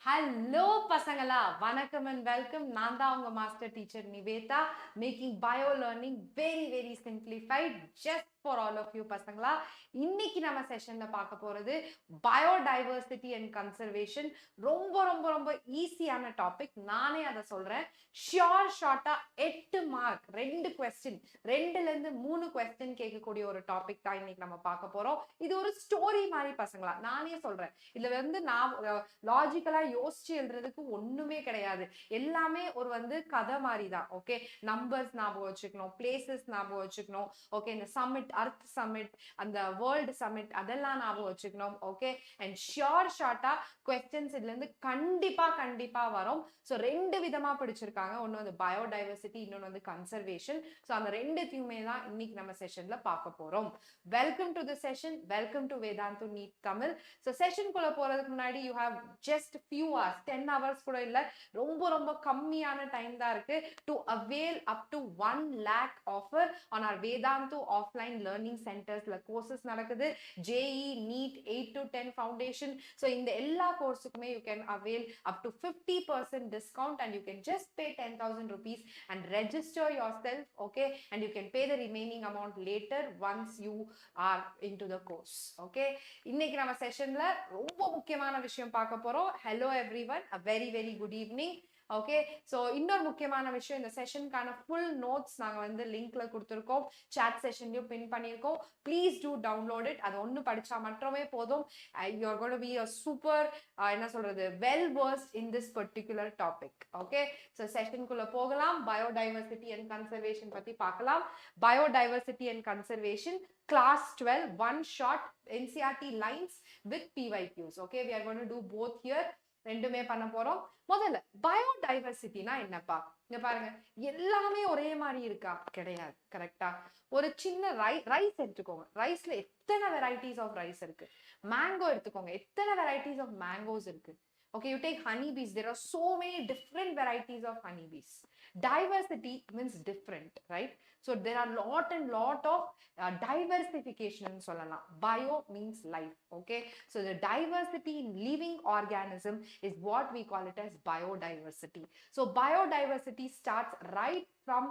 Hello பசங்களா வணக்கம் and welcome. நான் தான் உங்க master teacher Nivetha, making bio learning very simplified just for all of you பசங்களா. இன்னைக்கு நம்ம செஷன்ல பார்க்க போறது biodiversity and conservation. ரொம்ப ஈஸியான டாபிக். நானே அதை சொல்றேன். ஷார்ட்டா 8 மார்க் 2 கொஸ்டின் 2ல இருந்து 3 கொஸ்டின் கேட்கக்கூடிய ஒரு டாபிக் தான் இன்னைக்கு நம்ம பார்க்க போறோம். இது ஒரு ஸ்டோரி மாதிரி பசங்களா. நானே சொல்றேன். இதுல வந்து நான் லாஜிக்கலா யோசிச்சு எழுதுறதுக்கு ஒண்ணுமே கிடையாது. எல்லாமே ஒரு கதை மாதிரி தான். ஓகே, நம்பர்ஸ் ஞாபகம் வச்சுக்கணும், பிளேசஸ் ஞாபகம் வச்சுக்கணும். ஓகே, இந்த சமிட், அர்த் சமிட், அந்த வேர்ல்டு சமிட், அதெல்லாம் ஞாபகம் வச்சுக்கணும். ஓகே, அண்ட் ஷார்ட்டா கொஸ்டின்ஸ் இதுல இருந்து கண்டிப்பா வரும். ஸோ 2 விதமா பிடிச்சிருக்காங்க. ஒன்னு வந்து பயோடைவர்சிட்டி, இன்னொன்னு வந்து கன்சர்வேஷன். ஸோ அந்த ரெண்டுத்தையுமே தான் இன்னைக்கு நம்ம செஷன்ல பார்க்க போறோம். Welcome to the session, welcome to Vedantu NEET Tamil. So செஷனுக்குள்ள போறதுக்கு முன்னாடி you have just few hours, 10 hours கூட இல்ல, ரொம்ப கம்மியான டைம் தான் இருக்கு to avail up to 1 lakh offer on our Vedantu offline learning centers. ல courses நடக்குது. JE, NEET 8 to 10 foundation. So இந்த எல்லா கோர்ஸுக்குமே you can avail up to 50% discount and you can just pay 10,000 rupees and register yourself. Okay, and you can pay the remaining amount later once you are into the course. Okay, இன்னைக்கு நம்ம செஷன்ல ரொம்ப முக்கியமான விஷயம் பார்க்க போறோம். Hello everyone, a very good evening. Okay, so இன்னொரு முக்கியமான விஷயம், இந்த செஷனுக்கான ஃபுல் நோட்ஸ் நாங்கள் லிங்க்ல கொடுத்துருக்கோம், சாட் செஷன்லையும் பின் பண்ணியிருக்கோம். Please do download it. அது ஒன்று படித்தா மட்டுமே போதும். You are going to be a super என்ன சொல்றது, well versed in this particular topic. Okay, so செஷனுக்குள்ள போகலாம். பயோடைவர்சிட்டி அண்ட் கன்சர்வேஷன் பற்றி பார்க்கலாம். Biodiversity and conservation class 12, one shot NCERT lines with PYQs. Okay, we are going to do both here. ரெண்டுமே பண்ண போறோம். முதல்ல பயோடைவர்சிட்டினா என்னப்பா? இங்க பாருங்க, எல்லாமே ஒரே மாதிரி இருக்கா? கிடையாது. கரெக்டா? ஒரு சின்ன ரைஸ் எடுத்துக்கோங்க. ரைஸ்ல எத்தனை வெரைட்டிஸ் ஆஃப் ரைஸ் இருக்கு? மேங்கோ எடுத்துக்கோங்க, எத்தனை வெரைட்டிஸ் ஆஃப் மேங்கோஸ் இருக்கு? Okay, you take honeybees, there are so many different varieties of honeybees. Diversity means different, right? So there are lot of diversification சொல்லலாம். Bio means life. Okay, so the diversity in living organism is what we call it as biodiversity. So biodiversity starts right from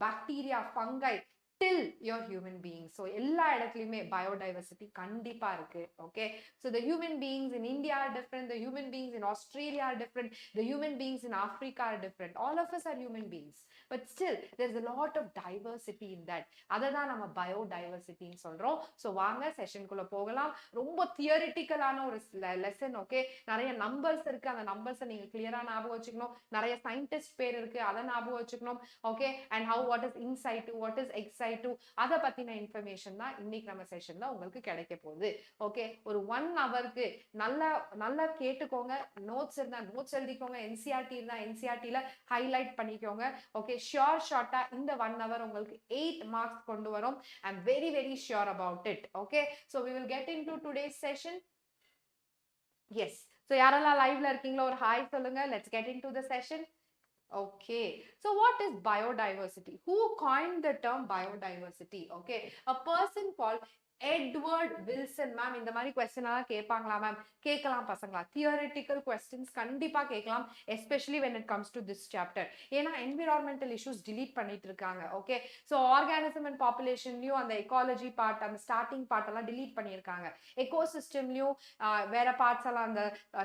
bacteria, fungi till your human beings. So எல்லா இடத்துலயுமே biodiversity கண்டிப்பா இருக்கு. Okay, so the human beings in India are different, the human beings in Australia are different, the human beings in Africa are different. All of us are human beings, but still there's a lot of diversity in that. அததான் நம்ம biodiversity ன்னு சொல்றோம். So வாங்க செஷனுக்குள்ள போகலாம். ரொம்ப தியரிட்டிக்கலான ஒரு lesson. Okay, நிறைய numbers இருக்கு, அந்த நம்பர்ஸை நீங்க கிளியரா ஞாபகம் வச்சுக்கணும். நிறைய சயின்டிஸ்ட் பேர் இருக்கு, அதை ஞாபகம் வச்சுக்கணும். Okay, and how what is in-situ, what is ex-situ, அத பத்தின இன்ஃபர்மேஷன் தான் இன்னைக்கு நம்ம செஷன்ல உங்களுக்கு கிடைக்க போகுது. ஓகே, ஒரு 1 ஹவருக்கு நல்லா கேட்டுக்கோங்க. நோட்ஸ் இருந்தா நோட்ஸ் எழுதிக்கோங்க, NCERT இருந்தா NCERTல ஹைலைட் பண்ணிக்கோங்க. ஓகே, ஷார்ட்டா இந்த 1 ஹவர் உங்களுக்கு 8 மார்க்ஸ் கொண்டு வரும். I am very sure about it. Okay, so we will get into today's session. Yes, so யாரெல்லாம் லைவ்ல இருக்கீங்களோ ஒரு ஹாய் சொல்லுங்க. Let's get into the session. Okay, so what is biodiversity? Who coined the term biodiversity? Okay, a person called Edward Wilson. Ma'am இந்த மாதிரி question எல்லாம் கேட்பாங்களா ma'am? கேட்கலாம் பசங்களா. தியரிட்டிக்கல் கொஸ்டின்ஸ் கண்டிப்பா கேட்கலாம், especially when it comes to this chapter. ஏன்னா environmental issues delete பண்ணிட்டு இருக்காங்க. ஓகே, ஸோ ஆர்கானிசம் அண்ட் பாப்புலேஷன்லயும் அந்த எக்காலஜி பார்ட், அந்த ஸ்டார்டிங் பார்ட் எல்லாம் டிலீட் பண்ணியிருக்காங்க. எக்கோசிஸ்டம்லயும் வேற பார்ட்ஸ் எல்லாம், அந்த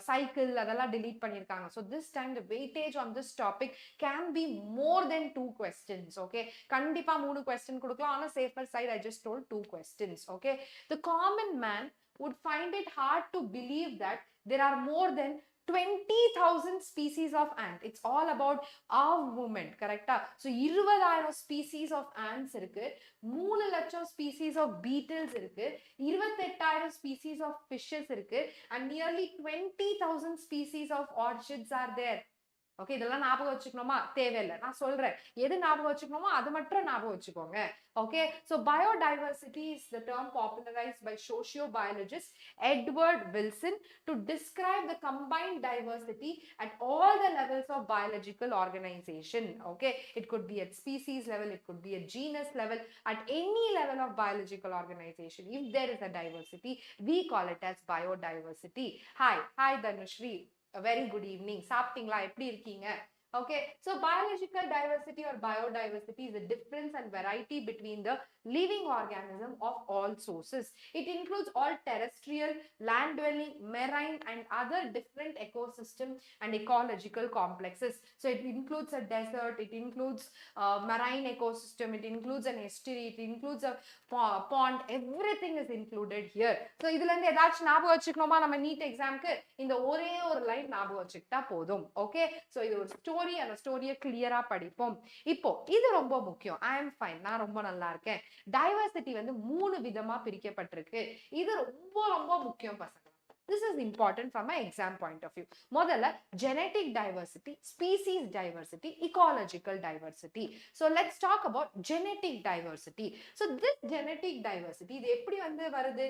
சைக்கிள் அதெல்லாம் டிலீட் பண்ணியிருக்காங்க. So this time the weightage on this topic can be more then 2 questions. Okay, கண்டிப்பா 3 கொஸ்டின் கொடுக்கலாம். ஆனா safer side I just told 2 questions. Okay, the common man would find it hard to believe that there are more than 20,000 species of ant. It's all about our movement. Correct? So 20,000 species of ants இருக்கு, 3 லட்சம் species of beetles இருக்கு, 28,000 species of fishes இருக்கு, and nearly 20,000 species of orchids are there. Okay, இதெல்லாம் ஞாபகம் வச்சுக்கணுமா? தேவையில்லை, நான் சொல்றேன். எது ஞாபகம் வச்சுக்கணுமோ அது மட்டும் ஞாபகம் வச்சுக்கோங்க. Okay, so biodiversity is the term popularized by sociobiologist Edward Wilson to describe the combined diversity at all the levels of biological organization. Okay, it could be at species level, it could be at genus level, at any level of biological organization. If there is a diversity, we call it as biodiversity. Hi Dhanushri. a very good evening. சாப்பிட்டீங்களா? எப்படி இருக்கீங்க? Okay, so biological diversity or biodiversity is the difference and variety between the living organism of all sources. It includes all terrestrial, land-dwelling, marine and other different ecosystem and ecological complexes. So it includes a desert, it includes marine ecosystem, it includes an estuary, it includes a pond, everything is included here. So இதுல இருந்து ஏதாச்சும் ஞாபகம் வச்சுக்கணுமா? நம்ம NEET எக்ஸாம்க்கு இந்த ஒரே ஒரு line ஞாபகம் வச்சுக்கிட்டா போதும். ஓகே, சோ இது ஒரு ஸ்டோரி, அந்த ஸ்டோரியை கிளியரா படிப்போம். இப்போ இது ரொம்ப முக்கியம். ஐ எம் ஃபைன், நான் ரொம்ப நல்லா இருக்கேன். டைவர்சிட்டி வந்து 3 விதமா பிரிக்கப்பட்டிருக்கு. இது ரொம்ப ரொம்ப முக்கியம் பசங்க. This is important from an exam point of view. முதல்ல genetic diversity, species diversity, ecological diversity. So let's talk about genetic diversity. So this genetic diversity இது எப்படி வந்து வருது?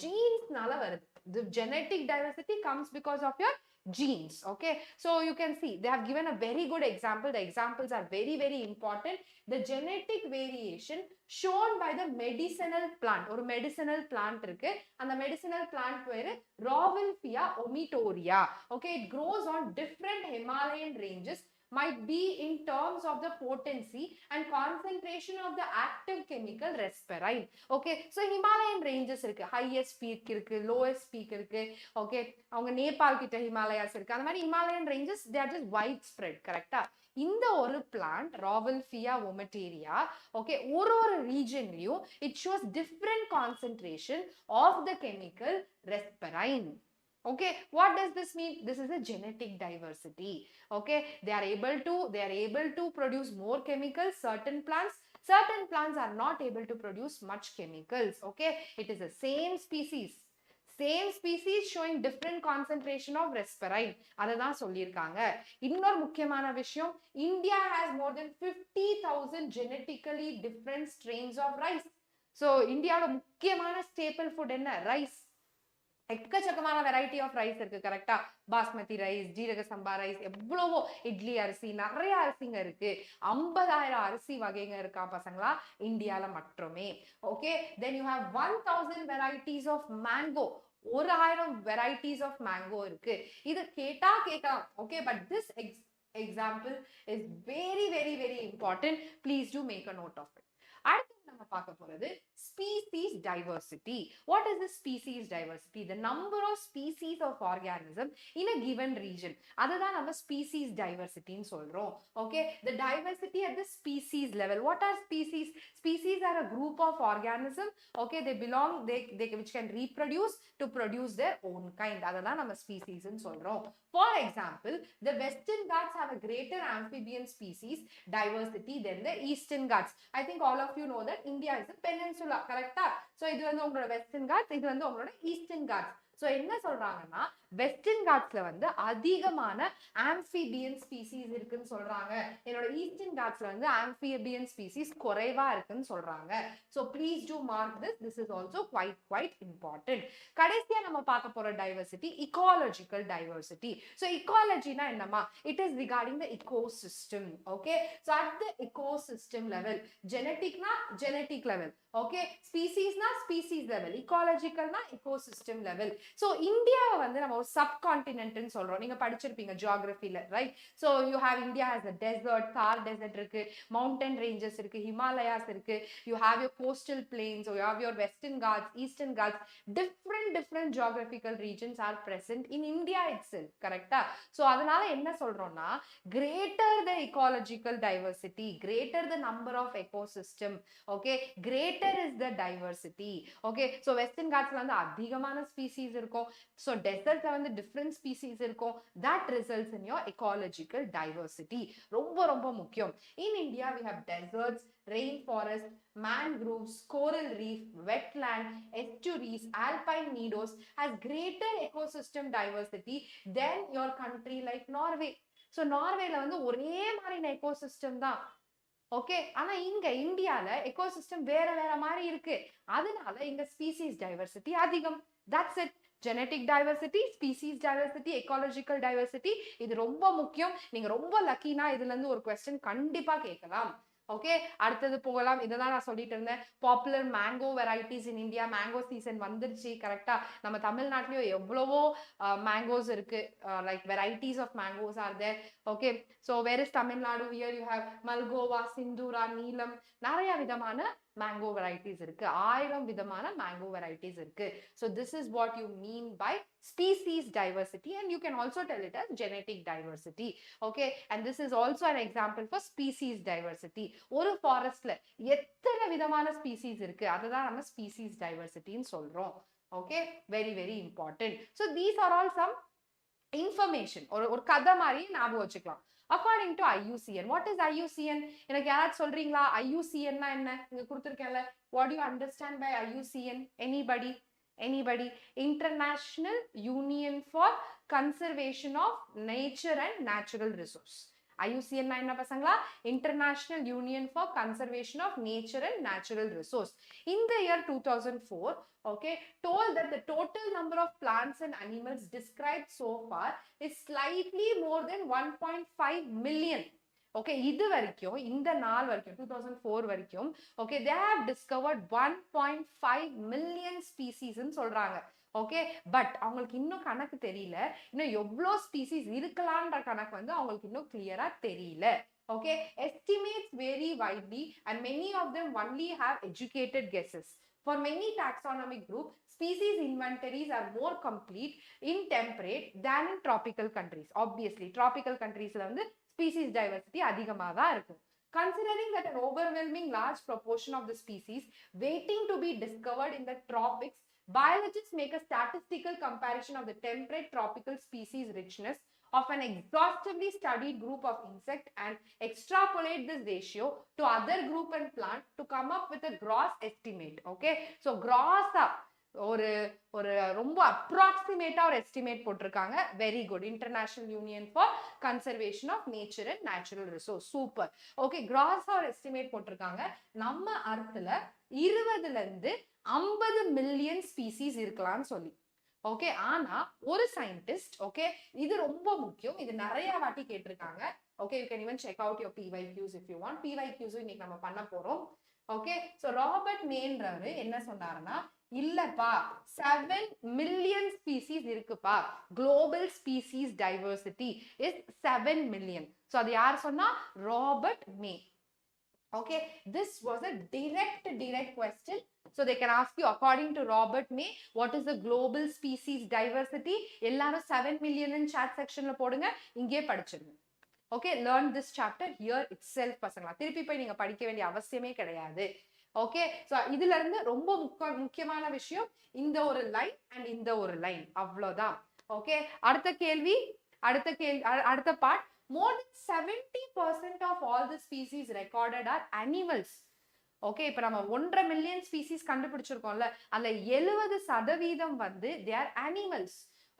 genesனால வருது. The genetic diversity comes because of your genes. Okay, so you can see they have given a very good example. The examples are very very important. The genetic variation shown by the medicinal plant, ஒரு medicinal plant இருக்கு. அந்த medicinal plant பேரு 𝑬𝒙𝒑𝒂𝒏𝒏𝒆𝒍𝒔. Okay, it grows on different Himalayan ranges, might be in terms of the potency and concentration of the active chemical 𝑬𝒔𝒑𝒂𝒏𝒏𝒆𝒍𝒔. Okay, so Himalayan ranges இருக்கு, highest peak இருக்கு, lowest peak இருக்கு. Okay, அவங்க நேபாள் கிட்ட Himalayas இருக்கு. அந்த மாதிரி Himalayan ranges, they are just widespread. கரெக்டா? இந்த ஒரு பிளான்ட் 𝑬𝒙𝒑𝒂𝒏𝒏𝒆𝒍𝒔, ஓகே, ஒரு ரீஜன்லயும் it shows different concentration of the chemical 𝒕𝒫. Okay, what does this mean? This is a genetic diversity. Okay, they are able to produce more chemicals. Certain plants are not able to produce much chemicals. Okay, it is the same species showing different concentration of 𝒕𝒫. அததான் சொல்லியிருக்காங்க. இன்னொரு முக்கியமான விஷயம், India has more than 50,000 genetically different strains of rice. So இந்தியாவோட முக்கியமான staple food என்ன? Rice. எக்கச்சக்கமான variety of rice இருக்கு. கரெக்டா? பாஸ்மதி ரைஸ், ஜீரக சம்பா ரைஸ், எவ்வளவோ இட்லி அரிசி, நிறைய அரிசிங்க இருக்கு. 50,000 அரிசி வகைங்க இருக்கா பசங்களா இந்தியால மட்டுமே. Okay, then you have 1,000 varieties of mango. 1000 varieties of mango இருக்கு. இது கேட்கலாம். Okay, but this example is very very very important. Please do make a note of it. அடுத்து நம்ம பார்க்க போறது species diversity. What is the species diversity? The number of species of organism in a given region. அதுதான் நம்ம species diversity ன்னு சொல்றோம். Okay, the diversity at the species level. What are species? Species are a group of organism. Okay, they which can reproduce to produce their own kind. அதுதான் நம்ம species ன்னு சொல்றோம். For example, the Western Ghats have a greater amphibian species diversity than the Eastern Ghats. I think all of you know that India is a peninsula. கரெக்டா? So இது வந்து உங்களோட western God's, இது வந்து உங்களோட ஈஸ்டர்ன் காட்ஸ். சோ என்ன சொல்றாங்கன்னா, western காட்ஸ்ல வந்து அதிகமான ஆம்பிபியன் ஸ்பீசிஸ் இருக்குன்னு சொல்றாங்க. என்னோட ஈஸ்டர்ன் காட்ஸ்ல வந்து ஆம்பிபியன் ஸ்பீசிஸ் குறைவா இருக்குன்னு சொல்றாங்க. So please to mark this. This is also quite important. கடைசியா நம்ம பார்க்க போற டைவர்சிட்டி ecological diversity. So ecologyனா என்னமா? It is regarding the ecosystem. Okay, so at the ecosystem level, geneticனா genetic level, okay, speciesனா species level, ecologicalனா ecosystem level. So இந்தியாவை வந்து நம்ம ஒரு subcontinent ன்னு சொல்றோம். நீங்க படிச்சிருப்பீங்க ஜியோகிராஃபில, right? So you have India has a desert, Thar desert இருக்கு, mountain ranges இருக்கு, Himalayas இருக்கு, you have your coastal plains, or you have your Western Ghats, Eastern Ghats. Different geographical regions are present in India itself. கரெக்டா? So அதனால என்ன சொல்றோம்னா, greater the ecological diversity, greater the number of ecosystem, okay, greater is the diversity. Okay, so Western Ghats வந்து அதிகமான species இருக்கும். So desertல வந்து different species இருக்கும். That results in your ecological diversity. ரொம்ப முக்கியம். In India we have deserts, rainforest, mangroves, coral reef, wetland, estuaries, alpine meadows has greater ecosystem diversity than your country like Norway. So நார்வேல வந்து ஒரே மாதிரியான ecosystem தான். Okay, ஆனா இங்க இந்தியால ecosystem வேற மாதிரி இருக்கு. அதனால இங்க ஸ்பீசிஸ் டைவர்சிட்டி அதிகம். That's it. Genetic diversity, species diversity, ecological diversity, இது ரொம்ப முக்கியம். நீங்க ரொம்ப லக்கினா இதுல இருந்து ஒரு क्वेश्चन கண்டிப்பா கேட்கலாம். ஓகே, அடுத்தது போகலாம். இதெல்லாம் நான் சொல்லிட்டு இருந்தேன். Popular mango varieties in India. Mango season வந்துருச்சு கரெக்டா. நம்ம தமிழ்நாட்டிலயும் எவ்வளவோ மேங்கோஸ் இருக்கு. Like varieties of mangoes are there. Okay, so where is Tamil Nadu? Here you have Malgova, Sindhura, Neelam, நிறைய விதமான மேங்கோ வெரைட்டிஸ் இருக்கு. 1000 விதமான மேங்கோ வெரைட்டிஸ் இருக்கு. So this is what you mean by species diversity, and you can also tell it as genetic diversity. Okay, and this is also an example for species diversity. ஒரு ஃபாரஸ்ட்ல எத்தனை விதமான species இருக்கு, அதுதான் நம்ம species டைவர்சிட்டின்னு சொல்றோம். Okay, very very important. So these are all some information. ஒரு கதை மாதிரி ஞாபகம் வச்சுக்கலாம். According to IUCN, what is IUCN? எனக்கு யாராவது சொல்றீங்களா IUCN என்ன? இங்க கொடுத்துருக்கேன்ல. What do you understand by IUCN? Anybody? International Union for Conservation of Nature and Natural Resource. IUCN na enna pasangala? International Union for Conservation of Nature and Natural Resource. In the year 2004, okay, told that the total number of plants and animals described so far is slightly more than 1.5 million. Okay, இது வரைக்கும், இந்த நாள் வரைக்கும் 2004 வரைக்கும், okay, they have discovered 1.5 million species ன்னு சொல்றாங்க. Okay, but அவங்களுக்கு இன்னும் கணக்கு தெரியல. இன்னும் எவ்வளோ ஸ்பீசிஸ் இருக்கலாம்ன்ற கணக்கு வந்து அவங்களுக்கு இன்னும் கிளியரா தெரியல. Okay, estimates vary widely and many of them only have educated guesses. For many taxonomic groups, species inventories are more complete in temperate than in tropical countries. Obviously, tropical countries la வந்து species diversity அதிகமா தான் இருக்கும். Considering that an overwhelming large proportion of the species waiting to be discovered in the tropics, biologists make a statistical comparison of the temperate tropical species richness of an exhaustively studied group of insect and extrapolate this ratio to other group and plant to come up with a gross estimate. Okay, so gross up ஒரு ரொம்ப அப்ராக்சிமேட்டா ஒரு estimate போட்டிருக்காங்க. Very good. International union for conservation of nature and natural resource. Super. Okay, கிராஸா ஒரு estimate போட்டிருக்காங்க. நம்ம அர்த்ல 20 இருந்து 50 million species இருக்கலாம்னு சொல்லி. ஓகே, ஆனா ஒரு சயின்டிஸ்ட், ஓகே, இது ரொம்ப முக்கியம், இது நிறைய வாட்டி கேட்டிருக்காங்க. Okay, you can even check out your PYQs if you want. PYQs இன்னைக்கு நம்ம பண்ண போறோம். ஓகே, சோ ராபர்ட் மேன்றவரு என்ன சொன்னாருன்னா, இல்லப்பா 7 மில்லியன் ஸ்பீசிஸ் இருக்குப்பா, global species diversity is 7 million. So அது யார் சொன்னா? Robert May. Okay, this was a direct question. So they can ask you, according to Robert May, what is the global species diversity? எல்லாரும் 7 million in chat section ல போடுங்க, இங்கே படிச்சிருங்க. Okay, learn this chapter here itself பசங்களா. திருப்பி போய் நீங்க படிக்க வேண்டிய அவசியமே கிடையாது. ஓகே, சோ இதுல இருந்து ரொம்ப முக்கியமான விஷயம் இந்த ஒரு லைன் அண்ட் இந்த ஒரு லைன், அவ்வளவுதான். ஓகே, அடுத்த part. More than 70% of all the species recorded are animals. Okay, இப்ப நம்ம 1.5 மில்லியன் ஸ்பீசிஸ் கண்டுபிடிச்சிருக்கோம்ல, அதுல 70% வந்து they are animals.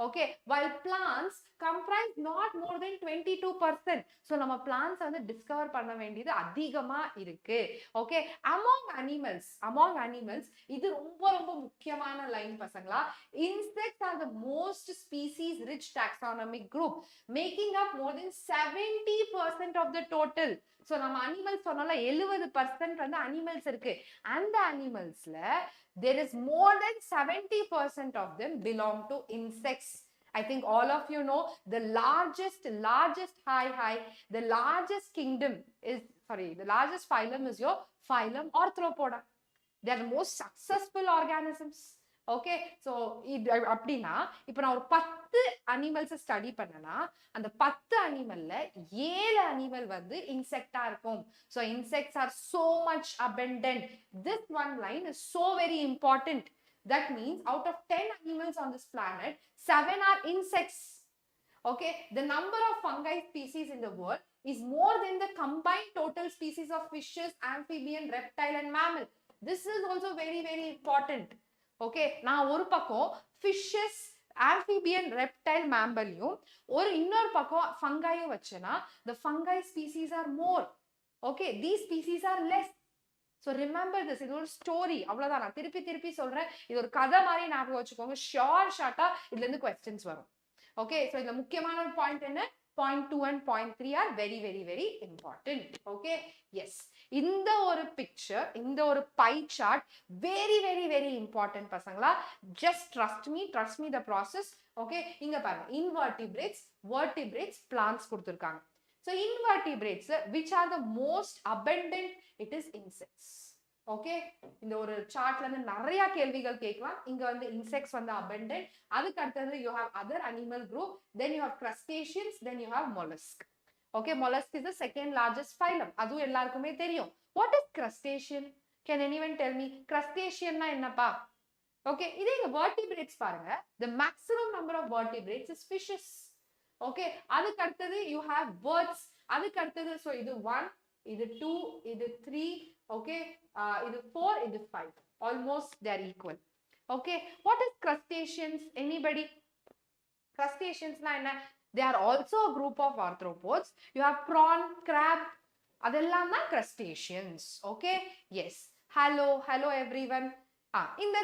Okay, while plants comprise not more than 22%. So நம்ம plants வந்து discover பண்ண வேண்டியது அதிகமா இருக்கு. Okay, among animals இது ரொம்ப முக்கியமான லைன் பசங்களா. Insects are the most species rich taxonomic group, making up more than 70% of the total. So நம்ம அனிமல்ஸ் சொன்னோம்ல, 70% வந்து அனிமல்ஸ் இருக்கு. அந்த அனிமல்ஸ்ல there is more than 70% of them belong to insects. I think all of you know the largest phylum is your phylum Arthropoda. They are the most successful organisms. Okay, so இது அப்படின்னா இப்போ நான் ஒரு 10 அனிமல்ஸை study பண்ணனா அந்த 10 அனிமல்ல 7 animal வந்து இன்செக்டா இருக்கும். So insects are so much abundant. This one line is so very important. That means out of 10 animals on this planet, 7 are insects. Okay, the number of fungi species in the world is more than the combined total species of fishes, amphibian, reptile and mammal. This is also very important. Okay, நான் ஒரு பக்கம் fishes, amphibian, reptile, மேம்பலையும் இன்னொரு பக்கம் ஃபங்கையும் வச்சேன்னா the fungi species are more. Okay, these species are less. So remember this. இது ஒரு story, அவ்வளவுதான். நான் திருப்பி சொல்றேன், இது ஒரு கதை மாதிரி ஞாபகம் வச்சுக்கோங்க. ஷார்ட்டா இதுல இருந்து கொஸ்டின்ஸ் வரும். ஓகே, ஸோ இதுல முக்கியமான ஒரு பாயிண்ட் என்ன? point 2 and point 3 are very, very, very important. Okay, yes. இந்த ஒரு picture, இந்த ஒரு pie chart, very, very, very important பசங்களா. Just trust me the process. Okay, இங்க பாருங்க, invertebrates, vertebrates, plants கொடுத்திருக்காங்க. So invertebrates, which are the most abundant? It is insects. Okay, இந்த ஒரு chartல இருந்து நிறைய கேள்விகள் கேட்கலாம். இங்க வந்து insects வந்து abundant. அதுக்கு அடுத்தது you have other animal group, then you have crustaceans, then you have mollusk. Okay, mollusk is the second largest phylum. அது எல்லாருக்குமே தெரியும். What is crustacean? Can anyone tell me? Crustacean na என்னப்பா? Okay, இதே இங்க vertebrates பாருங்க. The maximum number of vertebrates is fishes. Okay, அதுக்கு அடுத்தது you have birds. அதுக்கு அடுத்தது so இது 1, இது 2, இது 3, okay, இது 4, இது 5. Almost they are equal. Okay, what is crustaceans? Anybody? Crustaceans na enna? They are also a group of arthropods. You have prawn, crab, adellama crustaceans. Okay, yes. Hello everyone. இந்த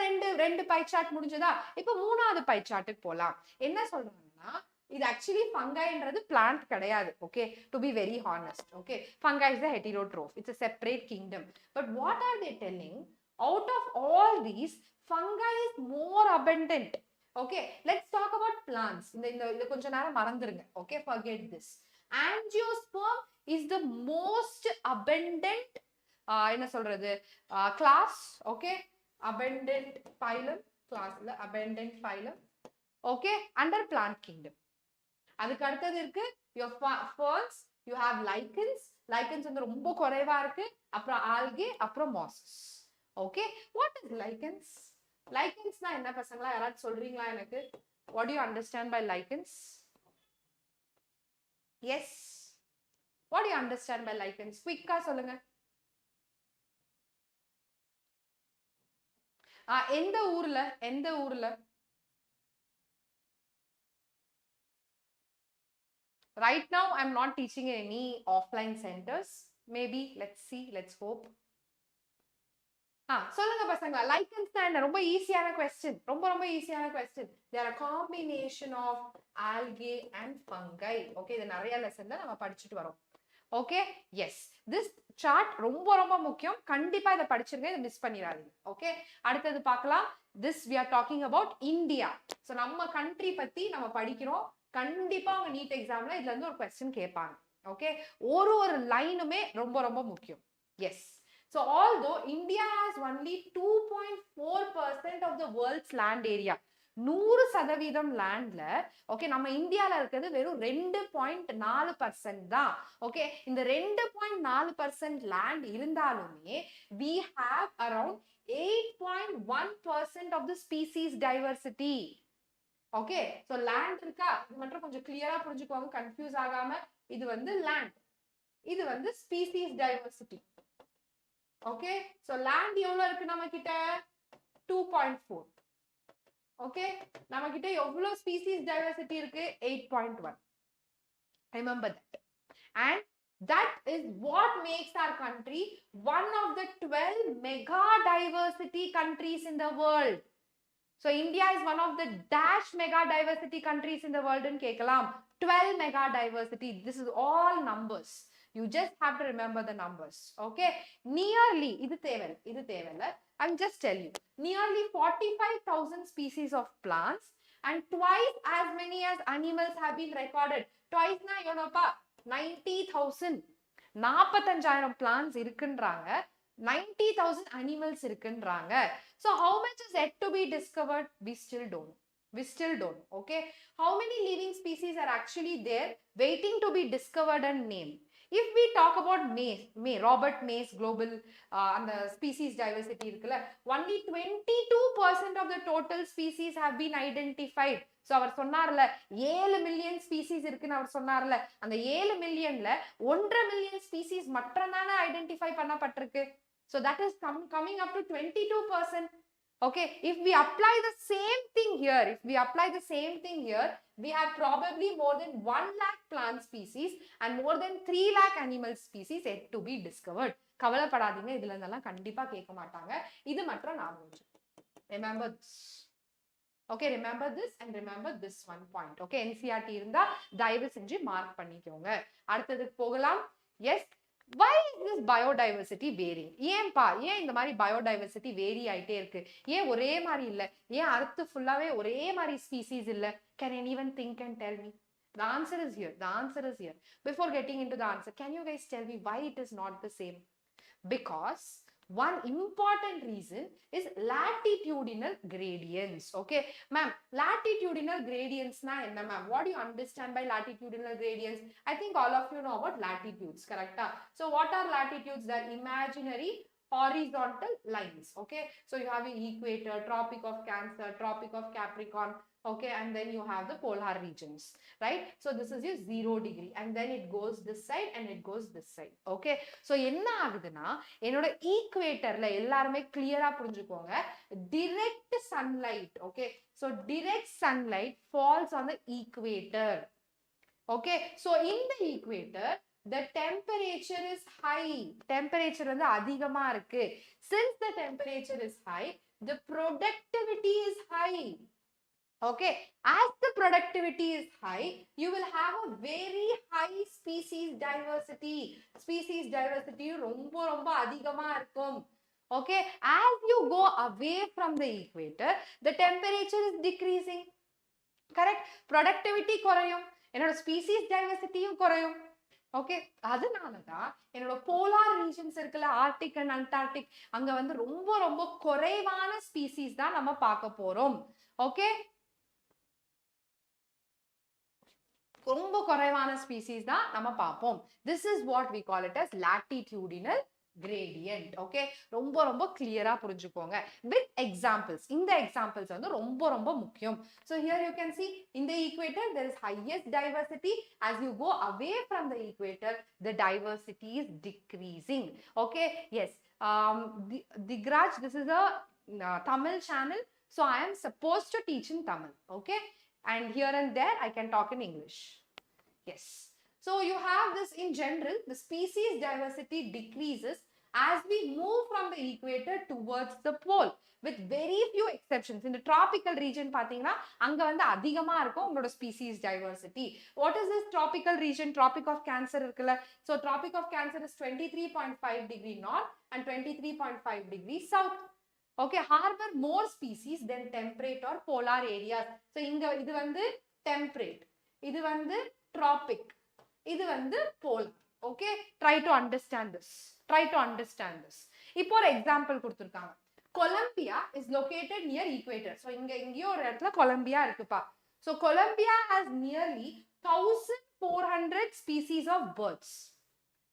ரெண்டு pie chart முடிஞ்சதா? இப்போ மூணாவது pie chart க்கு போலாம். என்ன சொல்றாங்கன்னா, இது actually fungi-ன்றது plant கிடையாது. Okay, to be very honest. Okay, fungi is a heterotroph. It's a separate kingdom. But what are they telling? Out of all these, fungi is more abundant. Okay, let's talk about plants. இந்த கொஞ்ச நேரம் மறந்துருங்க. Okay, forget this. Angiosperm is the most abundant என்ன சொல்றது class. Okay, abundant phylum, class இல்ல abundant phylum. Okay, under plant kingdom. அதுக்கு அடுத்தது இருக்கு your ferns, you have lichens. Lichens வந்து ரொம்ப குறைவா இருக்கு. அப்புறம் algae, அப்புறம் mosses. Okay, what is lichens? Lichens na enna pasangala yarad solrீங்களா எனக்கு? What do you understand by lichens? Yes, what do you understand by lichens? Quick ah சொல்லுங்க. எந்த ஊர்ல right now I'm not teaching in any offline centers. Maybe, let's see, let's hope. சொல்லுங்க பசங்களா, lichens என்ன? ரொம்ப ஈஸியான question. ரொம்ப ஈஸியான question. They are a combination of algae and fungi. Okay, இது நிறைய லெசன்ல நம்ம படிச்சிட்டு வரோம். Okay, yes. This chart ரொம்ப முக்கியம். கண்டிப்பா இத படிச்சிருங்க, இத மிஸ் பண்ணிராதீங்க. Okay, அடுத்து பார்க்கலாம். This we are talking about India. So நம்ம country பத்தி நம்ம படிக்கிறோம். கண்டிப்பா உங்க நீட் எக்ஸாம்ல இதுல இருந்து ஒரு question கேட்பாங்க. Okay, ஒரு லைனுமே ரொம்ப முக்கியம். Yes. So although India has only 2.4% of the world's land area, 100% landல, okay, நம்ம இந்தியால இருக்கிறது வெறும் 2.4% தான். Okay, இந்த 2.4% land இருந்தாலுமே we have around 8.1% of the species diversity. Okay, so land இருக்கா? இது மட்டும் கொஞ்சம் கிளியரா புரிஞ்சுக்கோங்க, கன்ஃபியூஸ் ஆகாம. இது வந்து land, இது வந்து species diversity. Okay, so land எவ்வளவு இருக்கு நம்ம கிட்ட? 2.4. Okay, நம்ம கிட்ட எவ்வளவு species diversity இருக்கு? 8.1. Remember that. And that is what makes our country one of the 12 mega diversity countries in the world. So India is one of the dash mega diversity countries in the world in கேக்கலாம். 12 mega diversity. This is all numbers. You just have to remember the numbers. Okay, nearly இது தேவையில்ல. I'm just tell you, nearly 45,000 species of plants and twice as many as animals have been recorded. Twice na எவ்வளோப்பா? 90,000. 45,000 plants இருக்குன்றாங்க, 90,000 animals இருக்குன்றாங்க. So how much is yet to be discovered? We still don't know. Okay, how many living species are actually there waiting to be discovered and named? If we talk about Robert May's global and the species diversity இருக்குல்ல, only 22% of the total species have been identified. So அவர் சொன்னார்ல 7 million species இருக்குன்னு அவர் சொன்னார்ல, அந்த 7 millionல 1.5 million species மட்டும்தானே identify பண்ணப்பட்டிருக்கு. So that is coming up to 22%. Okay, if we apply the same thing here, we have probably more than 1 lakh plant species and more than 3 lakh animal species yet to be discovered. கவலைப்படாதீங்க, இதுல இருந்தெல்லாம் கண்டிப்பா கேட்க மாட்டாங்க. இது மட்டும் ஞாபகம் வச்சுக்கோங்க. Remember this. Okay, remember this and remember this one point. Okay, NCERT இருந்தா தயவு செஞ்சு மார்க் பண்ணிக்கோங்க. அடுத்ததுக்கு போகலாம். Yes, why is this biodiversity varying? ஏன் இந்த மாதிரி biodiversity vary ஆயிட்டே இருக்கு? ஏன் ஒரே மாதிரி இல்ல? ஏன் அர்த் ஃபுல்லாவே ஒரே மாதிரி ஸ்பீசிஸ் இல்ல? Can anyone think and tell me? The answer is here. The answer is here. Before getting into the answer, can you guys tell me why it is not the same? Because one important reason is latitudinal gradients. Okay, ma'am, latitudinal gradients na enna ma'am? What do you understand by latitudinal gradients? I think all of you know about latitudes, correct? So what are latitudes? They're imaginary horizontal lines. Okay, so you have an equator, Tropic of Cancer, Tropic of Capricorn. Okay, and then you have the polar regions, right? So this is your 0 degree, and then it goes this side and it goes this side. Okay, so enna aguduna enoda equator la ellarume clear ah purinjukkonga, direct sunlight. Okay, so direct sunlight falls on the equator. Okay, so in the equator the temperature is high. Temperature வந்து அதிகமா இருக்கு. Since the temperature is high, the productivity is high. Okay, as the productivity is high, you will have a very high species diversity. Species diversity ரொம்ப அதிகமா இருக்கும். Okay, as you go away from the equator, the temperature is decreasing. Correct? Productivity குறையும். என்னோட species diversity குறையும். Okay, அதனாலதான் என்னோட polar regions இருக்குல்ல, Arctic and Antarctic, அங்க வந்து ரொம்ப குறைவான ஸ்பீசிஸ் தான் நம்ம பார்க்க போறோம். ஓகே, ரொம்ப குறைவான ஸ்பீசிஸ் தான் நம்ம பார்ப்போம். This is what we call it as latitudinal gradient. Okay, ரொம்ப clear-ஆ புரிஞ்சுக்கோங்க with examples. இந்த examples வந்து ரொம்ப முக்கியம். So here you can see in the equator there is highest diversity. As you go away from the equator, the diversity is decreasing. Okay, yes, Digraj, this is a Tamil channel, so I am supposed to teach in Tamil. Okay, and here and there I can talk in English. Yes, so you have this in general, the species diversity decreases as we move from the equator towards the pole, with very few exceptions. In the tropical region பாத்தீங்கன்னா அங்க வந்து அதிகமா இருக்கும் உங்களோட species diversity. What is this tropical region? Tropic of Cancer இருக்குல்ல, so Tropic of Cancer is 23.5 degree north and 23.5 degree south. Okay, harbor more species than temperate or polar areas. So inga idu vandu temperate, idu vandu tropic, idu vandu polar. Okay, try to understand this. Ipo or example kuduthirukanga. Colombia is located near equator. So inga ingiyo or edathila Colombia irukku. So Colombia has nearly 1400 species of birds.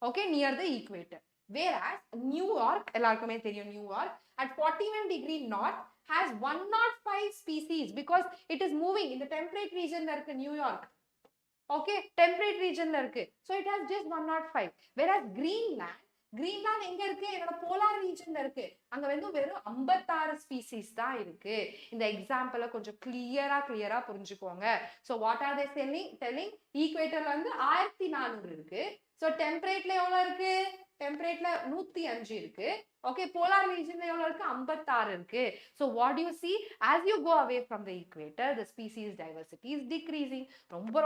Okay, near the equator. Whereas New York, எல்லாருக்குமே தெரியும், New York at 41 degree north has 105 species because it is moving in the temperate region la irukku New York. Okay, temperate region la irukku, so it has just 105. Whereas Greenland எங்க இருக்கு? என்னோட polar ரீஜன்ல இருக்கு. அங்க வந்து வெறும் 56 species தான் இருக்கு. இந்த எக்ஸாம்பிள கொஞ்சம் கிளியரா புரிஞ்சுக்கோங்க. So what are they telling? ஈக்குவேட்டர்ல வந்து 1400 இருக்கு. So டெம்பரேட்ல எவ்வளவு இருக்கு? டெம்பரேட்ல 105 இருக்கு. Okay, polar region la எவ்வளவு இருக்கு? 56 இருக்கு. So what do you see? As you go away from the equator, the species diversity is decreasing.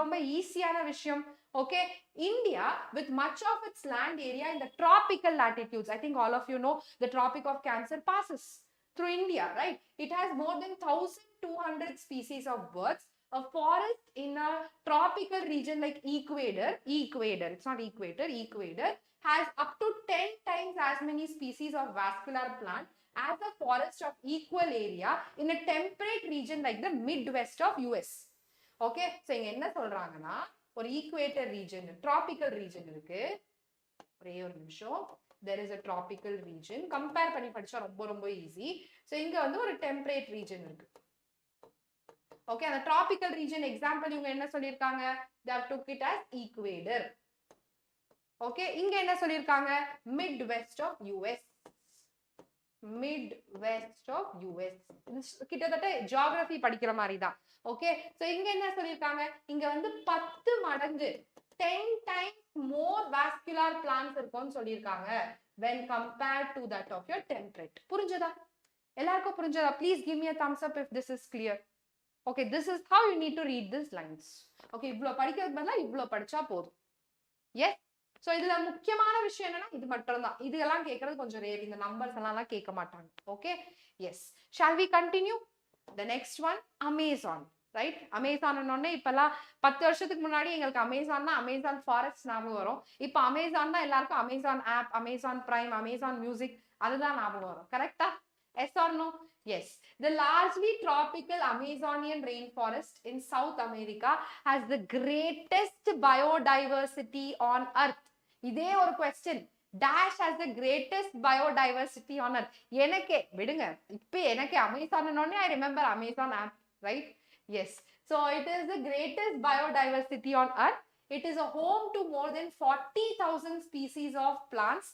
ரொம்ப ஈஸியான விஷயம். Okay, India with much of its land area in the tropical latitudes, I think all of you know the Tropic of Cancer passes through India, right? It has more than 1200 species of birds. A forest in a tropical region like equator, it's not equator, has up to 10 times as many species of vascular plant as a forest of equal area in a temperate region like the Midwest of US. Okay, so இங்க என்ன சொல்றாங்கன்னா, ஒரு equator region, tropical region இருக்கு. ஒரே ஒரு நிமிஷம். There is a tropical region. Compare பண்ணி படிச்சா ரொம்ப easy. So இங்க வந்து ஒரு temperate region இருக்கு. Okay, அந்த tropical region example இவங்க என்ன சொல்லிருக்காங்க? They have took it as equator. Okay, இங்க என்ன சொல்லிருக்காங்க? Midwest of US. கிட்டத்தட்ட geography படிக்கிற மாதிரி தான். Okay, so இங்க என்ன சொல்லிருக்காங்க? இங்க வந்து 10 மடங்கு 10 times more vascular plants இருக்கும்னு சொல்லிருக்காங்க when compared to that of your temperate. புரிஞ்சதா? எல்லாருக்கும் புரிஞ்சதா? Please give me a thumbs up if this is clear. Okay, this is how you need to read these lines. Okay, இவ்ளோ படிக்கிறது பதிலா இவ்ளோ படிச்சா போதும். Yes. So இதுல முக்கியமான விஷயம் என்னன்னா இது மட்டும் தான். இதெல்லாம் கேக்குறது கொஞ்சம் ரேர். இந்த நம்பர்ஸ் எல்லாம் கேட்க மாட்டாங்க. Okay? Yes. Shall we continue? The next one, Amazon. Right? Amazon ன்னொன்னே இப்பலாம் 10 வருஷத்துக்கு முன்னாடி எங்களுக்கு அமேசான்னா அமேசான் ஃபாரஸ்ட் ஞாபகம் வரும். இப்போ அமேசான் தான் எல்லாருக்கும் Amazon app, Amazon prime, Amazon music அதுதான் ஞாபகம் வரும். கரெக்ட்டா? Yes or no? Yes. The largely tropical Amazonian rainforest in South America has the greatest biodiversity on Earth. இதே ஒரு question. Dash has the greatest biodiversity on Earth. எனக்கு விடுங்க. இப்போ எனக்கு Amazon ன்னொன்னே I remember Amazon app, right? Yes. So it is the greatest biodiversity on Earth. It is a home to more than 40,000 species of plants,